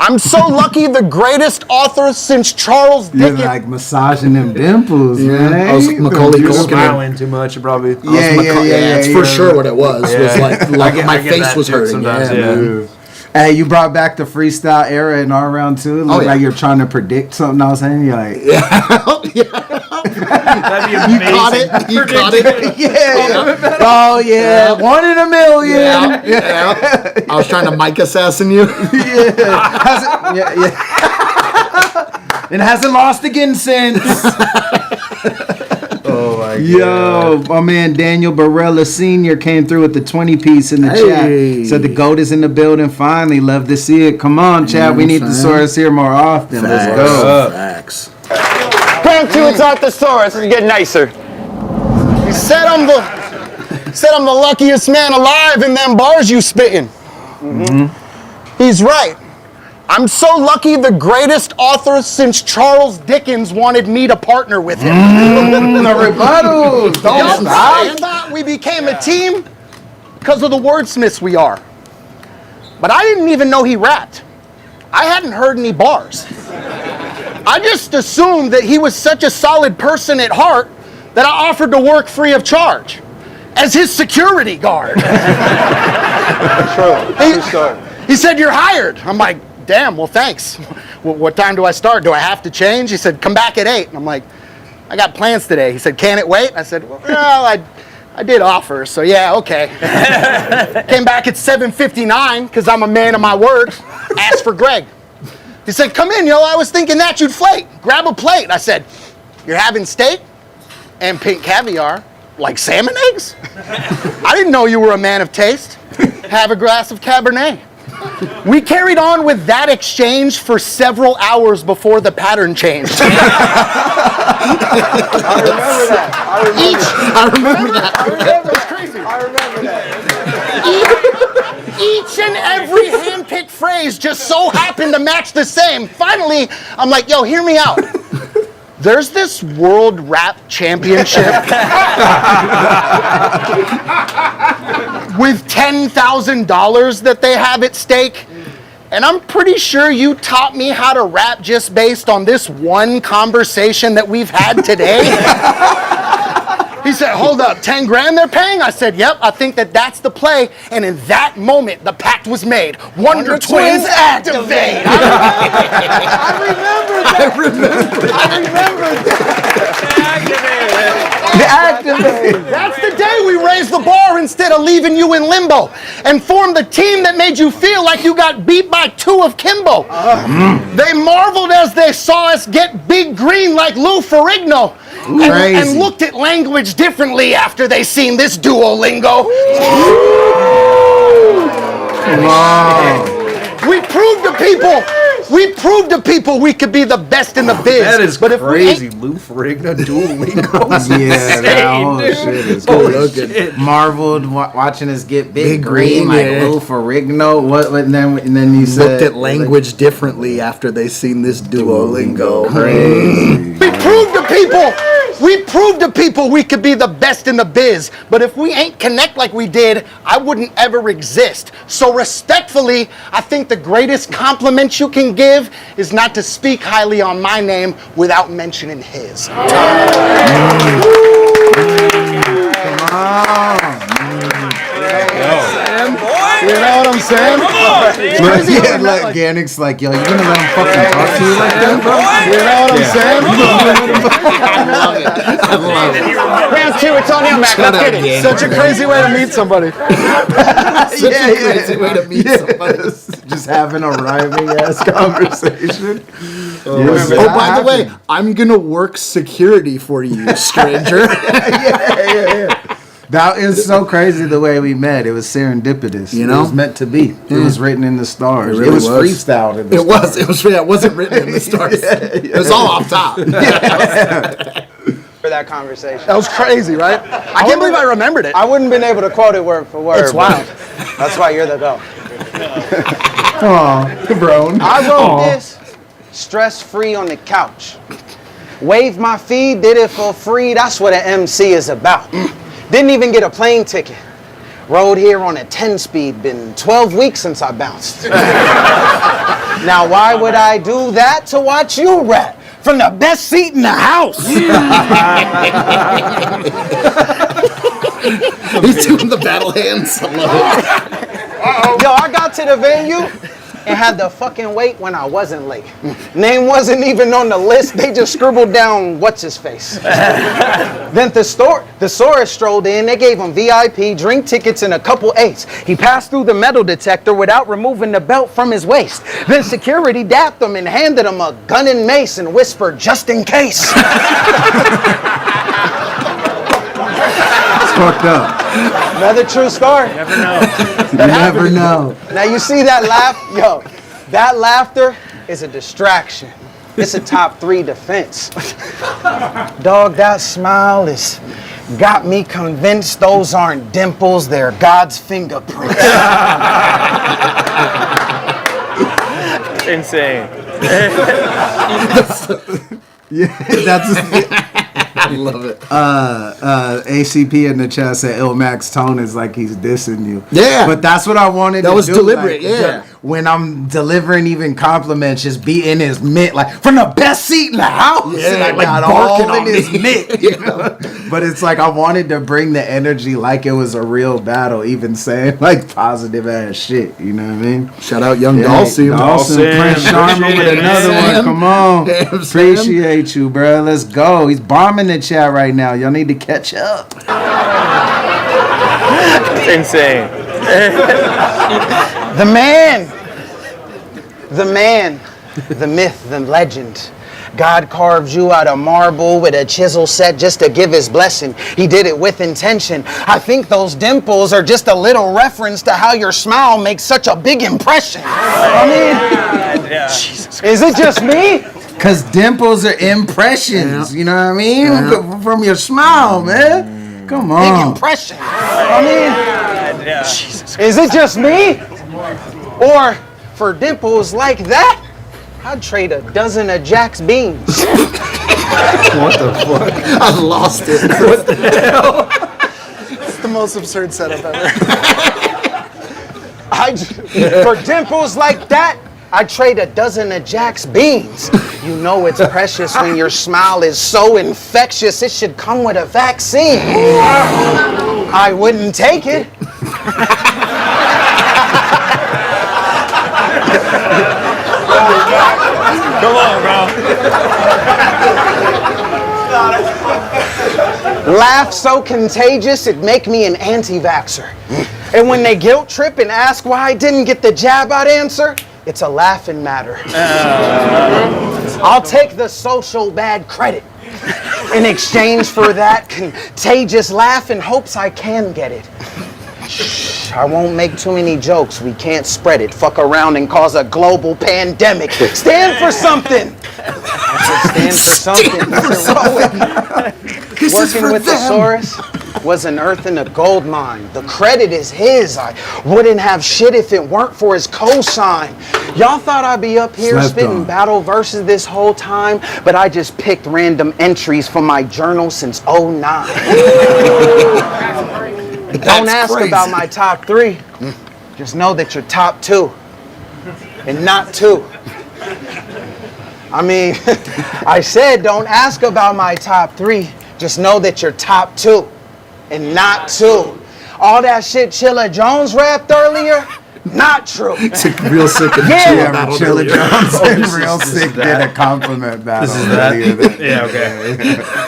I'm so lucky, the greatest author since Charles You're Dickens. like massaging them dimples, man. I was Macaulay You're Culkin. smiling too much, probably. Yeah, That's for sure what it was. Was like my I get face that was too hurting. sometimes, Yeah. yeah. Hey, you brought back the freestyle era in our round too. It looked like you're trying to predict something I was saying. You're like, That'd be amazing. You caught it. You caught it. yeah. Oh yeah, 1 in a million. Yeah. I was trying to mic assassin you. It hasn't lost again since. Oh my god. Yo, my man Daniel Barella Sr. came through with the 20-piece in the chat. Said the GOAT is in the building finally. Love to see it. Come on, chat. We need the Thesaurus here more often. Let's go. Facts. Round 2, it's not the SAURUS. It's getting nicer. He said I'm the luckiest man alive in them bars you spitting. He's right. I'm so lucky, the greatest author since Charles Dickens wanted me to partner with him. The rebuttal. Don't stop. I thought we became a team because of the wordsmiths we are. But I didn't even know he rapped. I hadn't heard any bars. I just assumed that he was such a solid person at heart that I offered to work free of charge as his security guard. He said, "You're hired." I'm like, "Damn, well, thanks. What time do I start? Do I have to change?" He said, "Come back at 8." And I'm like, "I got plans today." He said, "Can it wait?" I said, "Well, I did offer, so yeah, okay." Came back at 7:59 because I'm a man of my word. Asked for Greg. He said, "Come in, yo. I was thinking that you'd flake. Grab a plate." I said, "You're having steak and pink caviar, like salmon eggs?" "I didn't know you were a man of taste. Have a glass of Cabernet." We carried on with that exchange for several hours before the pattern changed. I remember that. I remember that. It's crazy. I remember that. Each and every hand-picked phrase just so happened to match the same. Finally, I'm like, "Yo, hear me out. There's this World Rap Championship with $10,000 that they have at stake. And I'm pretty sure you taught me how to rap just based on this one conversation that we've had today." He said, "Hold up, 10 grand they're paying?" I said, "Yep, I think that's the play." And in that moment, the pact was made. Wonder Twins activate. I remember that. That's the day we raised the bar instead of leaving you in limbo and formed the team that made you feel like you got beat by 2 of Kimbo. They marveled as they saw us get big green like Lou Ferrigno and looked at language differently after they seen this Duolingo. We proved to people we could be the best in the biz. That is but crazy. Lou Ferrigno, Duolingo. Yeah, that whole shit is good. Marveled watching us get big green like Lou Ferrigno. What? And then you said Looked at language differently after they seen this Duolingo. crazy. We proved to people we could be the best in the biz, but if we ain't connect like we did, I wouldn't ever exist. So respectfully, I think the greatest compliment you can give is not to speak highly on my name without mentioning his. You know what I'm saying? Yeah, like Gannick's like, yo, you gonna let him fucking talk to you like that, bro? You know what I'm saying? I love it. Round 2, it's on ILLMAC. Let's get it. Such a crazy way to meet somebody. Crazy way to meet somebody. Just having a rhyming ass conversation. Oh, by the way, I'm gonna work security for you, stranger. That is so crazy the way we met. It was serendipitous. You know? It was meant to be. It was written in the stars. It, really was was. freestyled in the It stars. was. It was. Yeah, it wasn't written in the stars. It was all off top. For that conversation. That was crazy, right? I can't believe I remembered it. I wouldn't have been able to quote it word for word. It's wild. That's why you're the GOAT. Aw, bro. I wrote this stress-free on the couch. Waved my feed, did it for free. That's what an MC is about. Didn't even get a plane ticket. Rode here on a 10-speed. Been 12 weeks since I bounced. Now, why would I do that? To watch you rap from the best seat in the house. He's doing the battle hands. I love it. Yo, I got to the venue and had to fucking wait when I wasn't late. Name wasn't even on the list. They just scribbled down what's his face. Then the SAURUS strolled in. They gave him VIP, drink tickets, and a couple eights. He passed through the metal detector without removing the belt from his waist. Then security dapped him and handed him a gun and mace and whispered, "Just in case." It's fucked up. Another true story. Never know. You never know. Now you see that laugh? Yo, that laughter is a distraction. It's a top 3 defense. Dog, that smile is got me convinced those aren't dimples, they're God's fingerprints. Insane. Yeah, that's. I love it. ACP in the chat said ILLMAC's tone is like he's dissing you. Yeah. But that's what I wanted to do. That was deliberate, like, yeah. When I'm delivering even compliments, just be in his mitt, like, from the best seat in the house. Yeah, And I like got barking all in on his me. mitt. You know? But it's like I wanted to bring the energy like it was a real battle, even saying like positive ass shit. You know what I mean? Shout out Young Yeah, Dawson. Dawson, Prince Sharma with another one. Come on. Yeah, I'm saying. Appreciate you, bro. Let's go. He's bombing the chat right now. Y'all need to catch up. Insane. The man, the myth, the legend. God carved you out of marble with a chisel set just to give his blessing. He did it with intention. I think those dimples are just a little reference to how your smile makes such a big impression. I mean, is it just me? Cause dimples are impressions, you know what I mean? From your smile, man. Come Big on. impression. I mean, is it just me? Or for dimples like that, I'd trade a dozen of Jack's beans. I lost it. What the hell? It's the most absurd setup ever. For dimples like that, I'd trade a dozen of Jack's beans. You know it's precious when your smile is so infectious, it should come with a vaccine. I wouldn't take it. Come on, bro. Laugh so contagious, it'd make me an anti-vaxxer. And when they guilt trip and ask why I didn't get the jab, I'd answer, it's a laughing matter. I'll take the social bad credit in exchange for that contagious laugh in hopes I can get it. Shh, I won't make too many jokes. We can't spread it. Fuck around and cause a global pandemic. Stand for something. Stand for something. Working with the SAURUS was an earth and a gold mine. The credit is his. I wouldn't have shit if it weren't for his cosign. Y'all thought I'd be up here Slept spitting on. battle verses this whole time, but I just picked random entries from my journal since '09. Don't ask crazy. about my top 3. Just know that you're top 2 and not 2. I mean, I said don't ask about my top 3. Just know that you're top 2 and not 2. All that shit Chilla Jones rapped earlier, not true. Real sick of Yeah. Yeah, but Chilla Jones real sick did a compliment battle. This is that? earlier that day. Yeah, okay.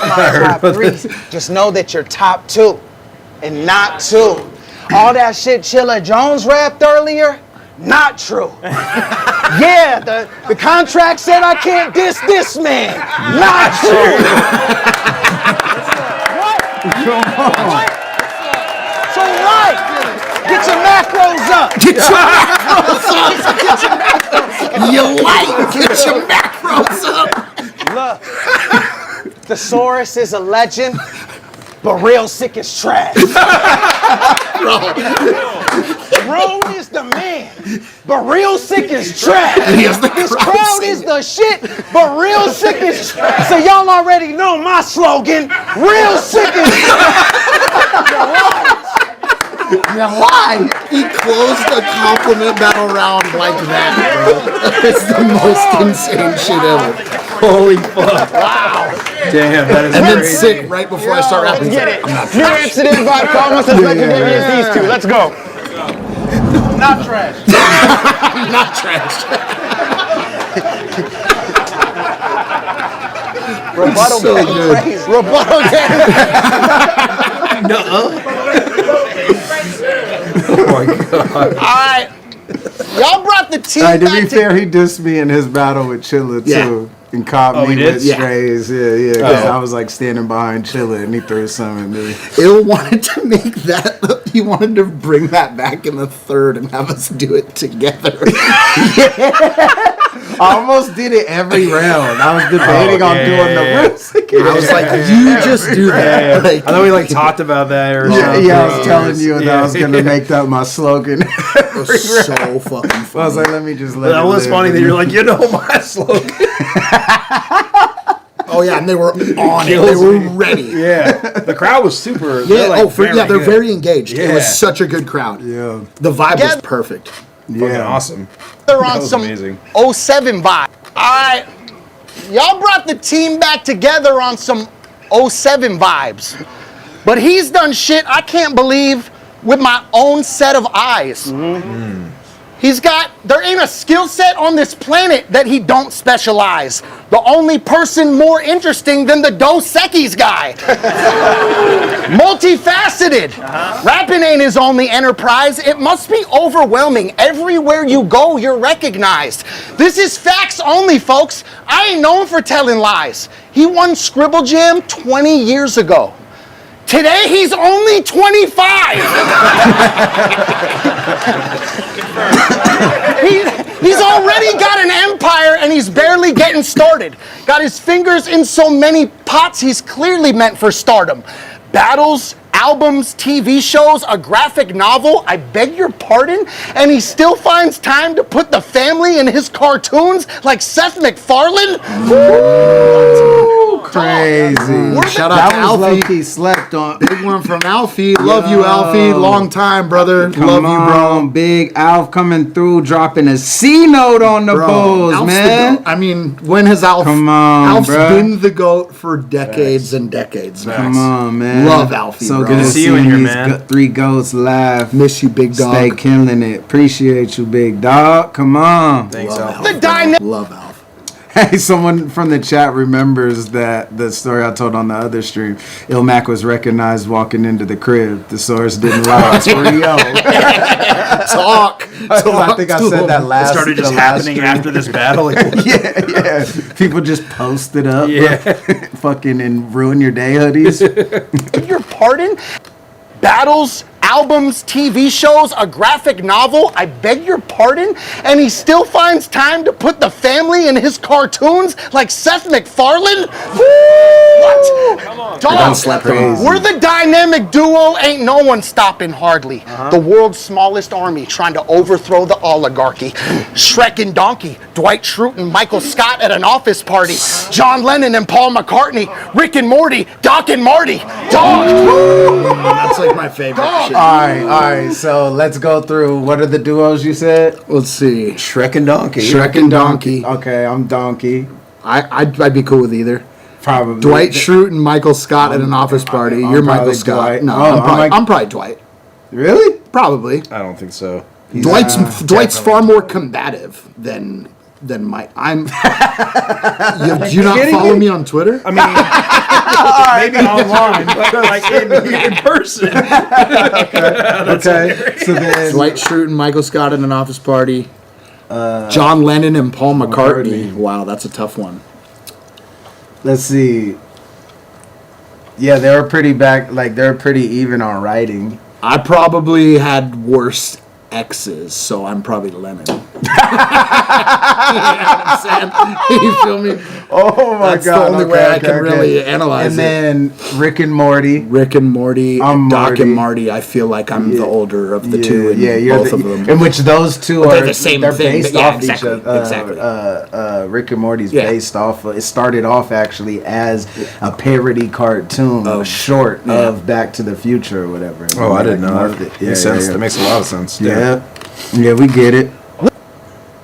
My top 3. Just know that you're top 2 and not 2. All that shit Chilla Jones rapped earlier, not true. Yeah, the contract said I can't diss this man. Not true. What? macros up. Get your macros up. You like, get your macros up. Look, the SAURUS is a legend, but real sick is trash. Bro is the man, but real sick is trash. This crowd is the shit, but real sick is trash. So y'all already know my slogan, real sick is trash. Why? He closed a compliment battle round like that, bro. It's the most insane shit ever. Holy fuck. Wow. Damn, that is And then crazy. sick right before I start rapping. Get it. I'm not New Amsterdam vodka, almost as legendary as these two. Let's go. Not trash. not trash. Rebuttal So game. good. Crazy. Rebuttal game. Oh my god. All right. Y'all brought the team To back be fair, he dissed me in his battle with Chilla too. Yeah. And caught he me did? with Yeah. strays. Yeah. Because Oh. I was like standing behind Chilla and he threw some at me. Ill wanted to make that. He wanted to bring that back in the third and have us do it together. I almost did it every round. I was debating on doing the risk. I was like, you just do that. Like, I know we like talked about that or something. Yeah, I was telling you that Yeah. I was gonna make that my slogan. it was so fucking funny. I was like, let me just let That it was live. funny that you're like, you know my slogan. Oh yeah, and they were on it. They Kills were me. ready. Yeah. The crowd was super. Yeah. Like, They're good. very engaged. It Yeah. was such a good crowd. Yeah. The vibe Yeah. was perfect. Fucking awesome. They're That on was some amazing. 07 vibe. All right. Y'all brought the team back together on some 07 vibes. But he's done shit I can't believe with my own set of eyes. There ain't a skill set on this planet that he don't specialize. The only person more interesting than the Dos Equis guy. Multifaceted. Rapping ain't his only enterprise. It must be overwhelming. Everywhere you go, you're recognized. This is facts only, folks. I ain't known for telling lies. He won Scribble Jam 20 years ago. Today, he's only 25. He's already got an empire and he's barely getting started. Got his fingers in so many pots, he's clearly meant for stardom. Battles, albums, TV shows, a graphic novel, I beg your pardon, and he still finds time to put the family in his cartoons like Seth MacFarlane? Crazy. Shout out That to was Alfie. low-key slept on. Big one from Alfie. Love you, Alfie. Long time, brother. Come Love you, on, bro. Big Alf coming through, dropping a C note on the Bulls, Alf's man. the GOAT. I mean, when has Alf? Come on, Alf's bro. been the GOAT for decades and decades. Come on, man. Love Alfie, So bro. good to See see you in here, these man. three goats live. Miss you, big dog. Stay killing it. Appreciate you, big dog. Come on. Thanks, Love Al. The dynamic. Love Alf. Hey, someone from the chat remembers that the story I told on the other stream. ILLMAC was recognized walking into the crib. The source didn't lie. It's real. Talk. I think I said that last. It started just the last happening stream. after this battle. Yeah. People just post it up. Yeah. Fucking and ruin your day hoodies. Beg your pardon? Battles, albums, TV shows, a graphic novel, I beg your pardon? And he still finds time to put the family in his cartoons like Seth MacFarlane? What? Come on. Dog, slept on. we're the dynamic duo, ain't no one stopping hardly. The world's smallest army trying to overthrow the oligarchy. Shrek and Donkey, Dwight Schrute and Michael Scott at an office party. John Lennon and Paul McCartney, Rick and Morty, Doc and Marty. Dog. That's like my favorite shit. All right. So let's go through. What are the duos you said? Let's see. Shrek and Donkey. Shrek and Donkey. Okay, I'm Donkey. I'd be cool with either. Probably. Dwight Schrute and Michael Scott at an office party. I'm You're Michael probably Scott. Dwight. No, Oh, I'm probably Dwight. Really? Probably. I don't think so. Dwight's far more combative than Mike. I'm. You not follow me on Twitter? I mean, maybe online, but like in person. Okay. So then. Dwight Schrute and Michael Scott at an office party. John Lennon and Paul McCartney. Wow, that's a tough one. Let's see. Yeah, they were pretty back. Like they're pretty even on writing. I probably had worse X's, so I'm probably Lennon. You know what I'm saying? You feel me? Oh my That's god! the only way I can really analyze and then Rick and Morty. Rick and Morty, I'm Doc Marty. and Marty. I feel like I'm the older of the two, and you're both of them. In which those two But are they're the same they're thing, based but yeah, off exactly, each other. exactly. Rick and Morty's Yeah. based off. It started off actually as a parody cartoon, a short of Back to the Future or whatever. Oh, I didn't know Loved that. it. Makes sense. That makes a lot of sense. Yeah, we get it.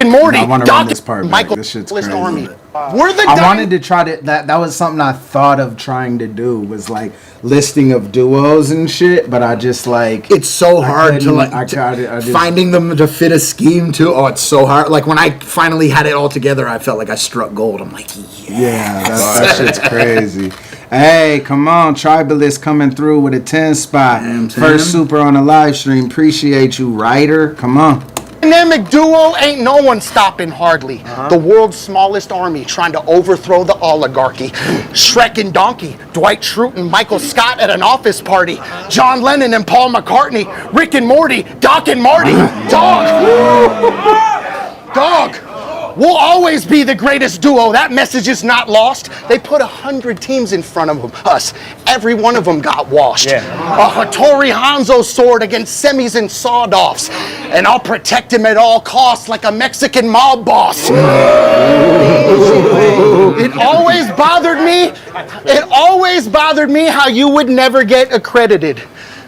And Morty, I wanna run this part back. Michael This shit's List crazy. Army. We're the I wanted to try to that was something I thought of trying to do was like listing of duos and shit, but I just like It's so hard to like I just, finding them to fit a scheme too. Oh, it's so hard. Like when I finally had it all together, I felt like I struck gold. I'm like, yeah, that shit's crazy. Hey, come on, Tribalist coming through with a 10 spot. First super on the live stream. Appreciate you, Ryder. Come on. dynamic duo ain't no one stopping hardly. The world's smallest army trying to overthrow the oligarchy. Shrek and Donkey, Dwight Schrute and Michael Scott at an office party. John Lennon and Paul McCartney, Rick and Morty, Doc and Marty. Dog. Dog. We'll always be the greatest duo. That message is not lost. They put 100 teams in front of us. Every one of them got washed. A Hattori Hanzo sword against semis and sawed-offs. And I'll protect him at all costs like a Mexican mob boss. It always bothered me how you would never get accredited.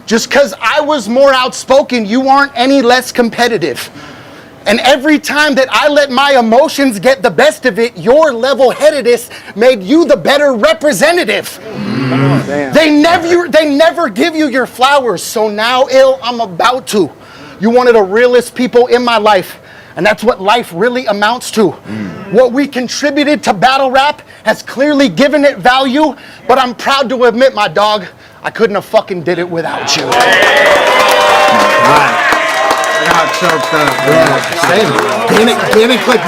Just because I was more outspoken, you aren't any less competitive. And every time that I let my emotions get the best of it, your level-headedness made you the better representative. They never give you your flowers, so now, I'm about to. You one of the realest people in my life, and that's what life really amounts to. What we contributed to battle rap has clearly given it value, but I'm proud to admit, my dog, I couldn't have fucking did it without you. I got choked up. Danik, like,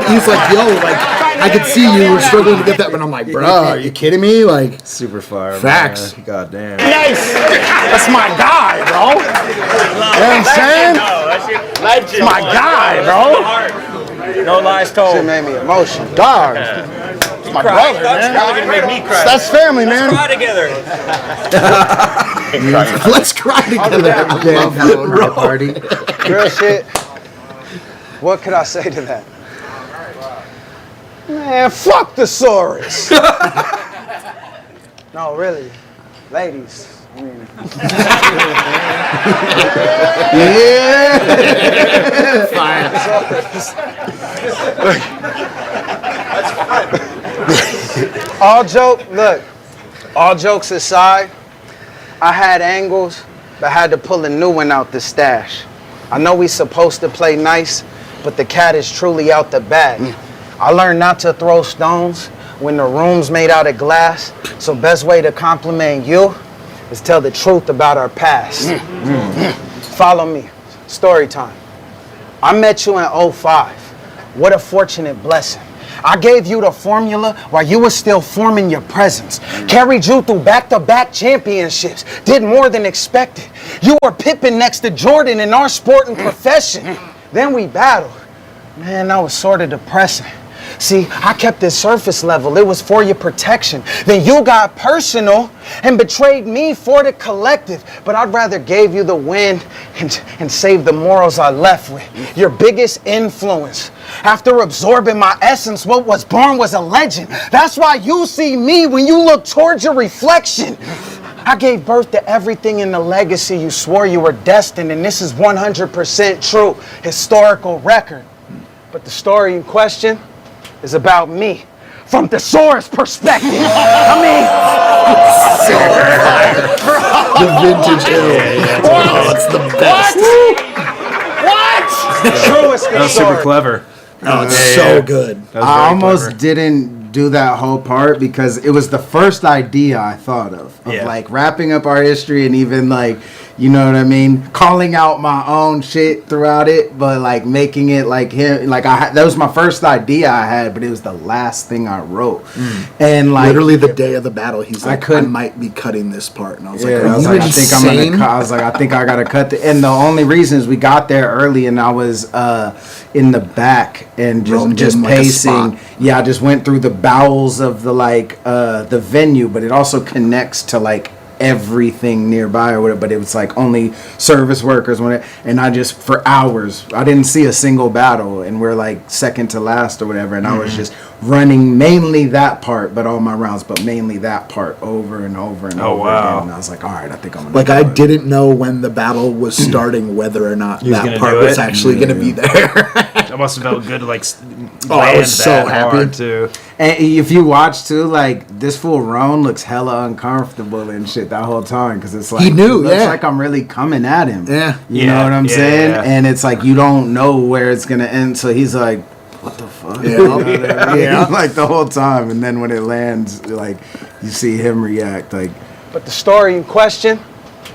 he's like, yo, like, I could see you were struggling to get that, but I'm like, bro, are you kidding me? Like, Super fire. Facts. Man. God damn. Nice! That's my guy, bro. You know what I'm saying? That's my guy, bro. No lies told. Shit made me emotional. Dog. It's my brother, man. Gonna make me cry. That's family, man. Cry together. let's cry together. I love that, bro. Party. Real shit. What could I say to that? Man, fuck the SAURUS. No, really. Ladies. I mean, all jokes aside, I had angles, but had to pull a new one out the stash. I know we supposed to play nice, but the cat is truly out the bag. I learned not to throw stones when the room's made out of glass, so best way to compliment you is tell the truth about our past. Follow me, story time. I met you in 05. What a fortunate blessing. I gave you the formula while you were still forming your presence. Carried you through back-to-back championships. Did more than expected. You were Pippen next to Jordan in our sport and profession. Then we battled. Man, that was sort of depressing. See, I kept it surface level. It was for your protection. Then you got personal and betrayed me for the collective. But I'd rather gave you the win and save the morals I left with. Your biggest influence. After absorbing my essence, what was born was a legend. That's why you see me when you look towards your reflection. I gave birth to everything in the legacy you swore you were destined, and this is 100% true, historical record. But the story in question is about me, from the SAURUS perspective. I The vintage hill. Oh, it's the best. What? Truest That was super story. clever. Oh, it's so good. That was I very almost clever. didn't do that whole part because it was the first idea I thought of Yeah. like wrapping up our history and even like You know what I mean? Calling out my own shit throughout it, but like making it like him. Like that was my first idea I had, but it was the last thing I wrote. And like Literally the day of the battle, he's like, I couldn't- might be cutting this part, and I was yeah, like, I are was you like, I think I'm insane? gonna. I was like, I think I gotta cut the. And the only reason is we got there early, and I was in the back and Roamed just in like a pacing. spot. Yeah, I just went through the bowels of the venue, but it also connects to like everything nearby or whatever. But it was like only service workers and I just for hours I didn't see a single battle, and we're like second to last or whatever, and I was just running mainly that part, but all my rounds, but mainly that part over and over and over wow. again. And I was like, all right, I think I'm gonna Like do I it. didn't know when the battle was starting whether or not was that gonna part do was it? actually going to be there. That must have felt good to like Oh, I was so that happy. hard, too. And if you watch too, like this fool Roan looks hella uncomfortable and shit that whole time, because it's like He knew, it looks yeah. like I'm really coming at him. Yeah. You know what I'm Yeah, saying? yeah. And it's like you don't know where it's gonna end, so he's like, "What the fuck?" Yeah. You know what I mean? Yeah. Like the whole time, and then when it lands, like you see him react, like. But the story in question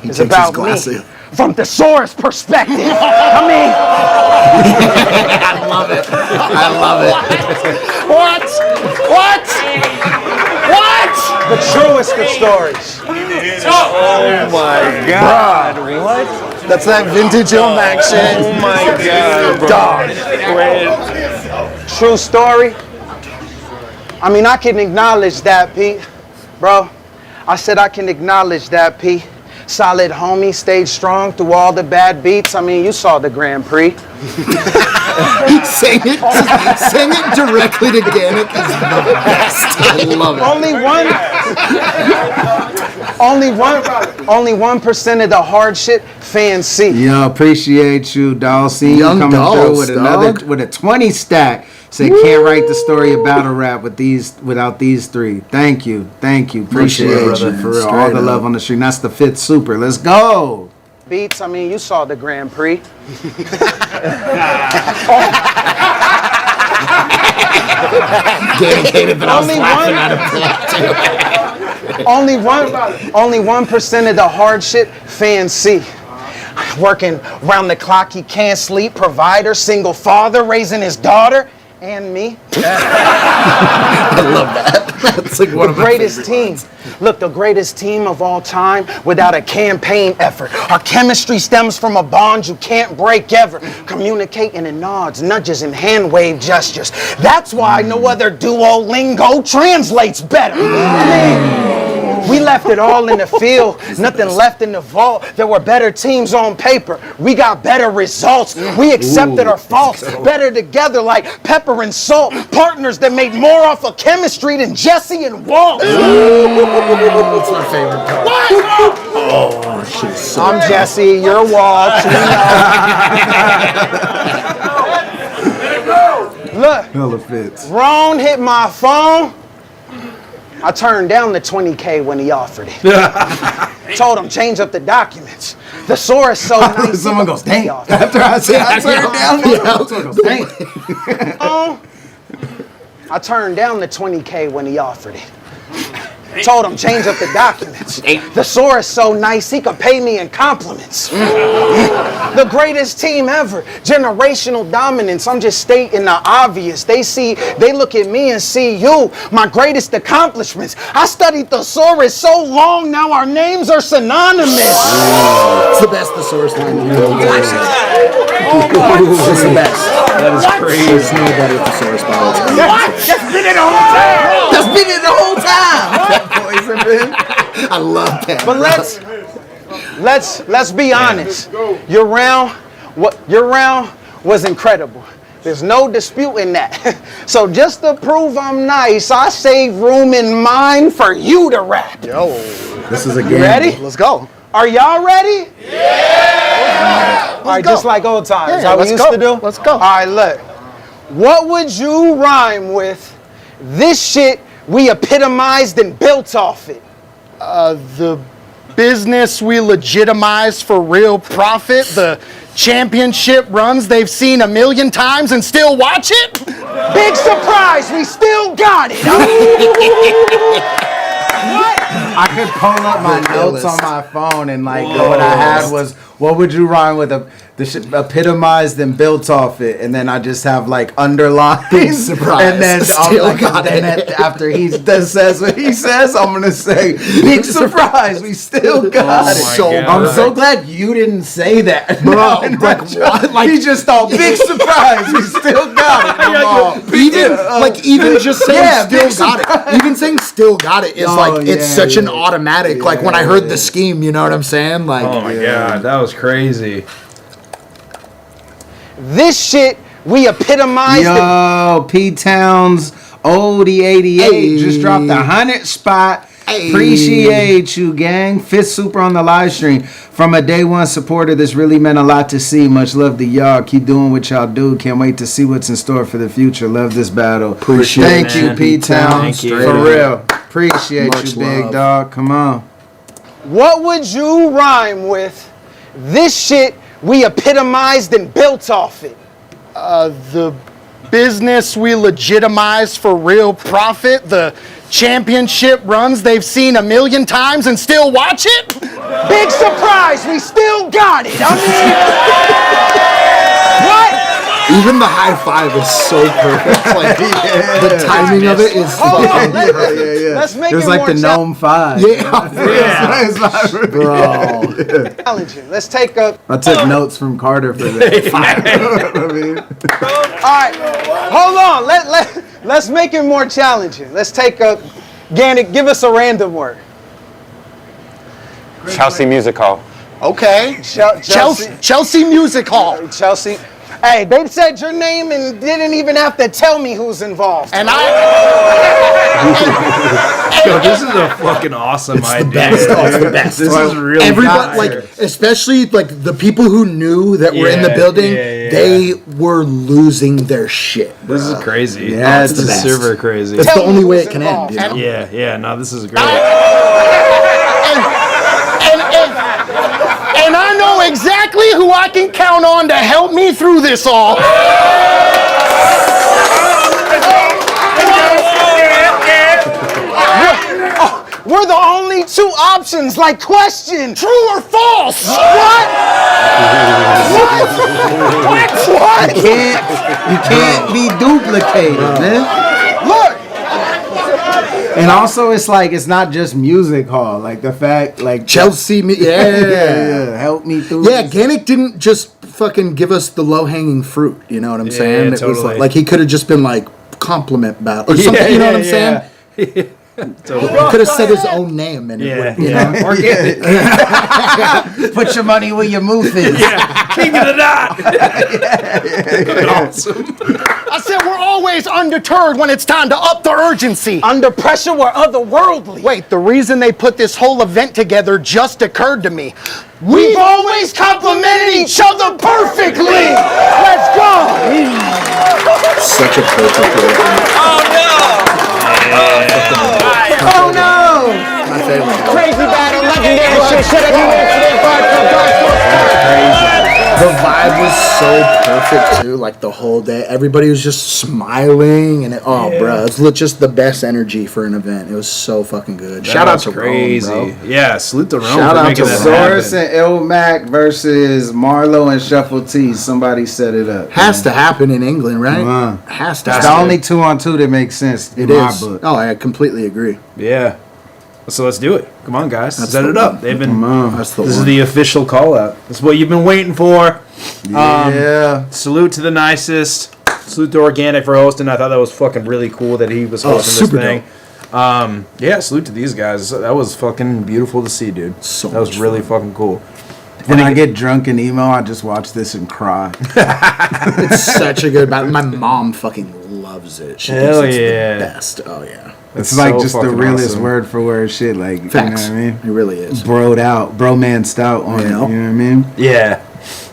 is takes about his glasses. me from the SAURUS perspective. I mean, I love it. I love it. what? What? What? The truest of stories. Oh my God! What? That's that vintage ILLMAC shit. Oh my God! Dog. True story. I mean, I can acknowledge that, Pete. Bro, I said I can acknowledge that, Pete. Solid homie, stayed strong through all the bad beats. I mean, you saw the Grand Prix. Saying it directly to Gannick is the best. I love it. Only 1% of the hard shit fans see. Yo, appreciate you, doll. See you Young coming dolls, through with dog. with a 20 stack. Say can't write the story of battle rap without these three. Thank you, appreciate Appreciate it, you, brother. For real, all straight the up. love on the street. And that's the 5th super. Let's go. Beats, I mean, you saw the Grand Prix. Gannick hated that I was Only laughing one- at him. Only 1% of the hard shit fans see. Working round the clock, he can't sleep. Provider, single father, raising his daughter and me. I love that. That's like one The of my greatest favorite team. lines. Look, the greatest team of all time without a campaign effort. Our chemistry stems from a bond you can't break ever. Communicating in nods, nudges, and hand wave gestures. That's why no other duo lingo translates better. We left it all in the field, nothing left in the vault. There were better teams on paper. We got better results. We accepted our faults. Better together like pepper and salt. Partners that made more off of chemistry than Jesse and Walt. That's my favorite part. Oh, shit. So I'm Jesse, you're Walt. Look, Hella fits. Ron hit my phone. I turned down the 20K when he offered it. Told him change up the documents. The SAURUS so nice. Someone goes, dang. Yeah. After I said I turned down, someone goes, dang. I turned down the 20K when he offered it. Told him change up the documents. The SAURUS so nice he could pay me in compliments. The greatest team ever. Generational dominance. I'm just stating the obvious. They look at me and see you. My greatest accomplishments. I studied the SAURUS so long now our names are synonymous. it's the best the source line in the world. It's the best. That is crazy. There's nobody at the source battle. What? Just been it all the time. That's been it the whole time. I love that. But let's be honest. Your round was incredible. There's no disputing that. So just to prove I'm nice, I save room in mine for you to rap. Yo, This is a You game. ready? let's go. Are y'all ready? Yeah! All right, go. just like old times. Yeah, how we let's used go. to do? Let's go. All right, look. What would you rhyme with? This shit we epitomized and built off it. The business we legitimize for real profit, the championship runs they've seen 1,000,000 times and still watch it? Big surprise, we still got it. What? I could pull up my notes on my phone and like what I had was, what would you rhyme with the shit epitomized and built off it, and then I just have like underlined. Big surprise. And then Still got it. after he says what he says, I'm gonna say big surprise. We still got it. So I'm so glad you didn't say that, Bro, like what? Like he just thought big surprise. We still got it. Even just saying big still got it. Even saying still got it is it's such an automatic. Like when I heard the scheme, you know what I'm saying? Like, Oh my god, that was crazy. This shit, we epitomized it. Yo, P-Town's oldie 88 just dropped a 100 spot. Appreciate you, gang. Fifth super on the live stream. From a day one supporter, this really meant a lot to see. Much love to y'all. Keep doing what y'all do. Can't wait to see what's in store for the future. Love this battle. Thank you, P-Town. Thank you. For real. Appreciate Much you, big love. dog. Come on. What would you rhyme with? This shit, we epitomized and built off it. The business we legitimize for real profit, the championship runs they've seen 1,000,000 times and still watch it? Big surprise, we still got it. I mean, what? even the high five is so perfect. Like, the timing of it is Hold on, fucking let's, perfect. let's make There's it like more the gnome 5. Yeah, Bro. challenging. Let's take a. I took notes from Carter for that. All right, hold on. Let's make it more challenging. Let's take a. Gannick, give us a random word. Chelsea Music Hall. Okay. Chelsea Music Hall. Chelsea. Hey, they said your name and didn't even have to tell me who's involved. And Yo, this is a fucking awesome idea. It's the best. This is really Everybody, nice. like, especially like the people who knew that were in the Yeah, building, yeah. they were losing their shit. This is crazy. Yeah, this it's is the best. super crazy. It's Tell the me only way who's it can involved. end. You know? Yeah, no, this is great. And I know exactly who I can count on to help me through this all. We're the only two options. Like, question. True or false? What? What? You can't be duplicated, man. Look. And also, it's like it's not just music hall. Like the fact, like Chelsea, yeah, help me through. Yeah, this. Gannick didn't just fucking give us the low hanging fruit. You know what I'm saying? It was totally. like he could have just been like compliment battle or something. You know what I'm saying? He could have said his own name and it would, you know? Organic. Put your money where your mouth is. King of the dot. Awesome. I said we're always undeterred when it's time to up the urgency. Under pressure, we're otherworldly. Wait, the reason they put this whole event together just occurred to me. We've always complimented each other perfectly. Let's go. Such a perfect word. Oh no. My favorite. Crazy battle, legendary shit. Shut up, you The vibe was so perfect too. Like the whole day, everybody was just smiling and bro, it's just the best energy for an event. It was so fucking good. Shout out to crazy. Rome, bro. Yeah, salute to Rome Shout for out making to that SAURUS happen. and ILLMAC versus Marlo and Shuffle T. Somebody set it up. Has to happen in England, right? Has to. It's happen. the only 2-on-2 that makes sense in It my is. book. Oh, I completely agree. Yeah. So let's do it. Come on, guys. That's Set the it up. one. They've been. That's the This is one. the official call out. This is what you've been waiting for. Yeah. Salute to the nicest. Salute to Organic for hosting. I thought that was fucking really cool that he was hosting super this thing. Yeah, salute to these guys. That was fucking beautiful to see, dude. So that was much really fucking cool. When I get drunk and emo, I just watch this and cry. It's such a good battle. My mom fucking loves it. She Hell thinks it's yeah. the best. Oh yeah. It's like so just the fucking realest awesome. word for word shit. Like, Facts. you know what I mean? It really is. Broed out, bromanced out on it. You know what I mean? Yeah.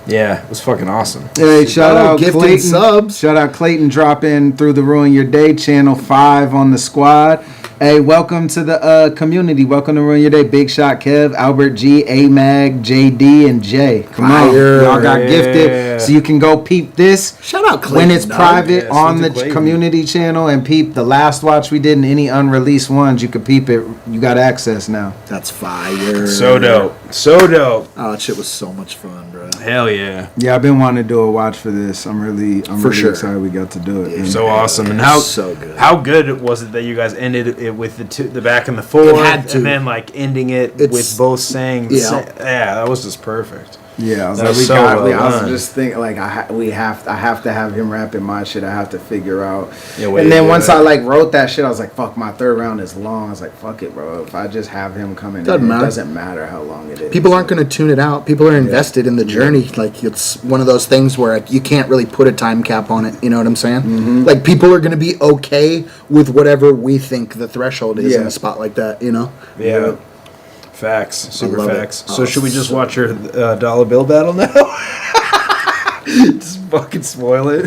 Yeah, it was fucking awesome. Hey, shout out gifted Clayton. subs. Shout out Clayton dropping through the Ruin Your Day channel 5 on the squad. Hey, welcome to the community. Welcome to Ruin Your Day. Big Shot Kev, Albert G, A-Mag, JD, and Jay. Come on. Fire. Y'all got Yeah. gifted So you can go peep this. Shout out Clayton, when it's dog. private Yeah, on salute the to Clayton. community channel, and peep the last watch we did and any unreleased ones. You could peep it. You got access now. That's fire. So dope. So dope. Oh, that shit was so much fun, bro. Hell yeah. Yeah, I've been wanting to do a watch for this. I'm really sure. excited we got to do it. So awesome. And how So good. How good was it that you guys ended it with the back and the forth, had to. and then like ending it It's- with both saying, Yeah. yeah, that was just perfect. Yeah, I was That like, was so well I was done. just thinking, like, I have to have him rapping my shit. I have to figure out. Yeah, way and to then do once it. I like wrote that shit, I was like, fuck, my third round is long. I was like, fuck it, bro. If I just have him coming Doesn't in, matter. it doesn't matter how long it is. People aren't going to tune it out. People are invested in the journey. Like, it's one of those things where you can't really put a time cap on it. You know what I'm saying? Mm-hmm. Like, people are going to be okay with whatever we think the threshold is in Yeah. a spot like that, you know? Yeah. Facts. Super love it. facts. Oh, So should we just so watch your dollar bill battle now? Just fucking spoil it.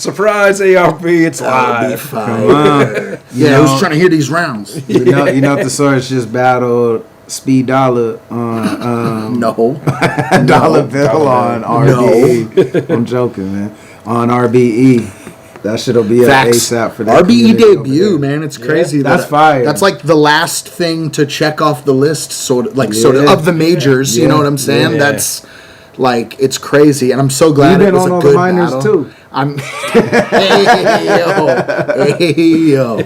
Surprise, ARP, it's That'll be live. fine. Yeah, I know- was trying to hear these rounds. you know, Thesaurus just battled Speed Dollar on No. Dollar Bill on RBE. I'm joking, man. On RBE. That shit'll be up Facts. ASAP for that RBE community over debut, there. man. It's crazy. that's fire. That's like the last thing to check off the list, sort of Yeah. of the majors. You know Yeah. what I'm saying? Yeah. That's like it's crazy, and I'm so glad You've it been was on a all good the minors battle. too. I'm hey yo.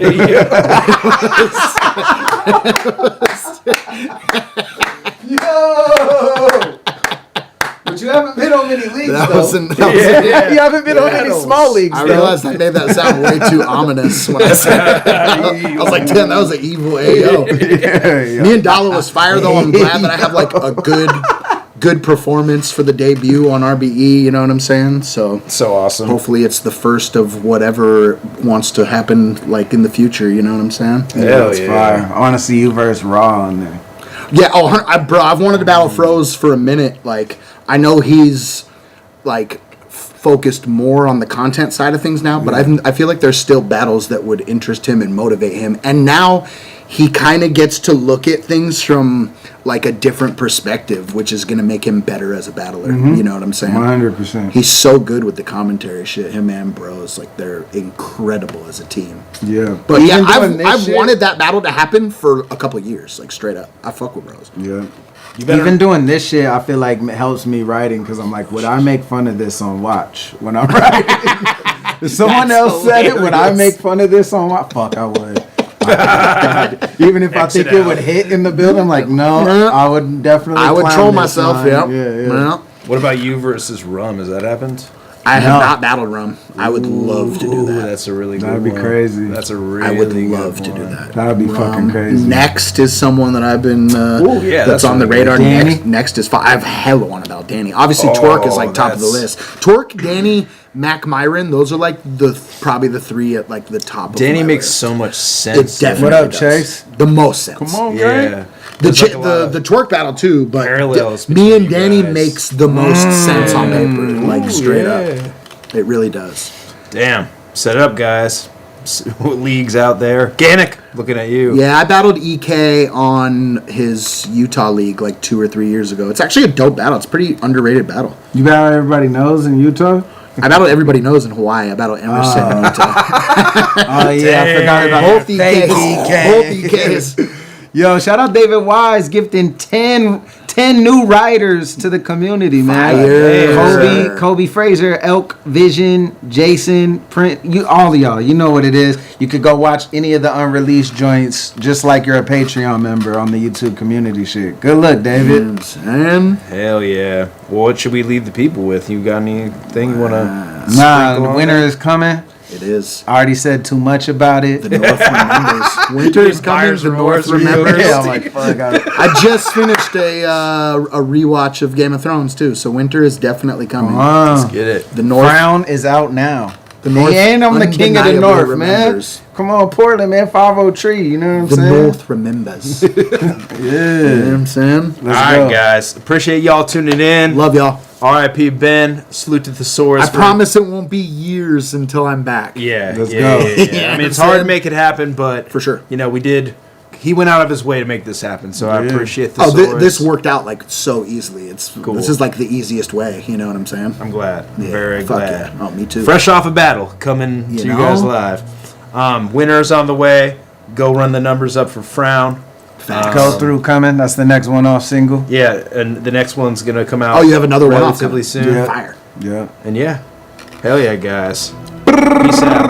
But you haven't been on many leagues, That though. wasn't. You haven't been on many small leagues, I though. realized I made that sound way too ominous when I said it. I was like, damn, that was an evil AO. Me and Dollar was fire though. I'm glad that I have like a good performance for the debut on RBE. You know what I'm saying? So awesome. hopefully it's the first of whatever wants to happen like in the future. You know what I'm saying? Hell It's yeah. fire. I want to see you versus Raw on there. Yeah. Oh, bro, I've wanted to battle Froze for a minute. Like, I know he's like focused more on the content side of things now, but I feel like there's still battles that would interest him and motivate him. And now he kind of gets to look at things from like a different perspective, which is going to make him better as a battler. You know what I'm saying? 100%. He's so good with the commentary shit. Him and Bros, like they're incredible as a team. Yeah. But yeah, Even doing this I've shit- wanted that battle to happen for a couple of years, like straight up. I fuck with Bros. Yeah. Even doing this shit, I feel like helps me writing because I'm like, would I make fun of this on Watch when I'm writing? If someone else said it, would I make fun of this on Watch? Fuck, I would. Even if I think it would hit in the building, like, no, I would definitely. I would clown troll this myself. line. Yeah. Yeah. What about you versus Rum? Has that happened? I have not battled Rum. I would love to do Ooh, that. that's a really good That'd be one. crazy. That's a really I would good love to one. do that. That'd be fucking crazy. Next is someone that I've been. yeah, that's that's on the really radar. good. Danny? Next is I have hella one about Danny. Obviously, Torque is like top of the that's- list. Torque, Danny, Mac, Myron. Those are like probably the three at like the top. Danny of my makes list. so much It sense. definitely What up, does. Chase? The most sense. Come on, Yeah. Greg. There's like a lot The of Torque battle too, but parallels me and between Danny you guys. makes the most sense on paper, like straight yeah. up. It really does. Damn. Set it up, guys. Leagues out there. Gannick, looking at you. Yeah, I battled EK on his Utah league like 2 or 3 years ago. It's actually a dope battle. It's a pretty underrated battle. You battle everybody knows in Utah? I battled everybody knows in Hawaii. I battled Emerson in Utah. Oh, yeah, I forgot about Both Fake EKs. Both EKs. Yo, shout out David Wise gifting 10 new riders to the community, man. Fire. Kobe Fraser, Elk Vision, Jason, Print, all of y'all. You know what it is. You could go watch any of the unreleased joints just like you're a Patreon member on the YouTube community shit. Good luck, David. And Hell yeah. Well, what should we leave the people with? You got anything you want to Nah, the winter is coming. it is. I already said too much about it. The North remembers. Winter is coming. Buyer's The North remorse, remembers. Yeah, I'm like, fuck. I just finished a rewatch of Game of Thrones too, so winter is definitely coming. Get it. The North. Crown is out now. The North And I'm the king of the undeniably North, remembers. man. Come on, Portland, man. 503. You know what I'm The saying? North remembers. You know what I'm saying? All right, guys. Appreciate y'all tuning in. Love y'all. R.I.P. Ben. Salute to Thesaurus. I promise it won't be years until I'm back. Yeah. Let's yeah, go. yeah, yeah. I mean, it's hard to make it happen, but For sure. You know, we did he went out of his way to make this happen, so I appreciate the Oh, Saurus. this worked out like so easily. Cool. This is like the easiest way. You know what I'm saying? I'm glad. Yeah, Very fuck glad. yeah. Oh, me too. Fresh off a battle, coming to you guys know? live. Winners on the way. Go run the numbers up for Frown. Go through coming. That's the next one off single. Yeah, and the next one's gonna come out. Oh, you have another one off relatively coming. soon. Fire. Yeah. And yeah, hell yeah, guys. Peace out.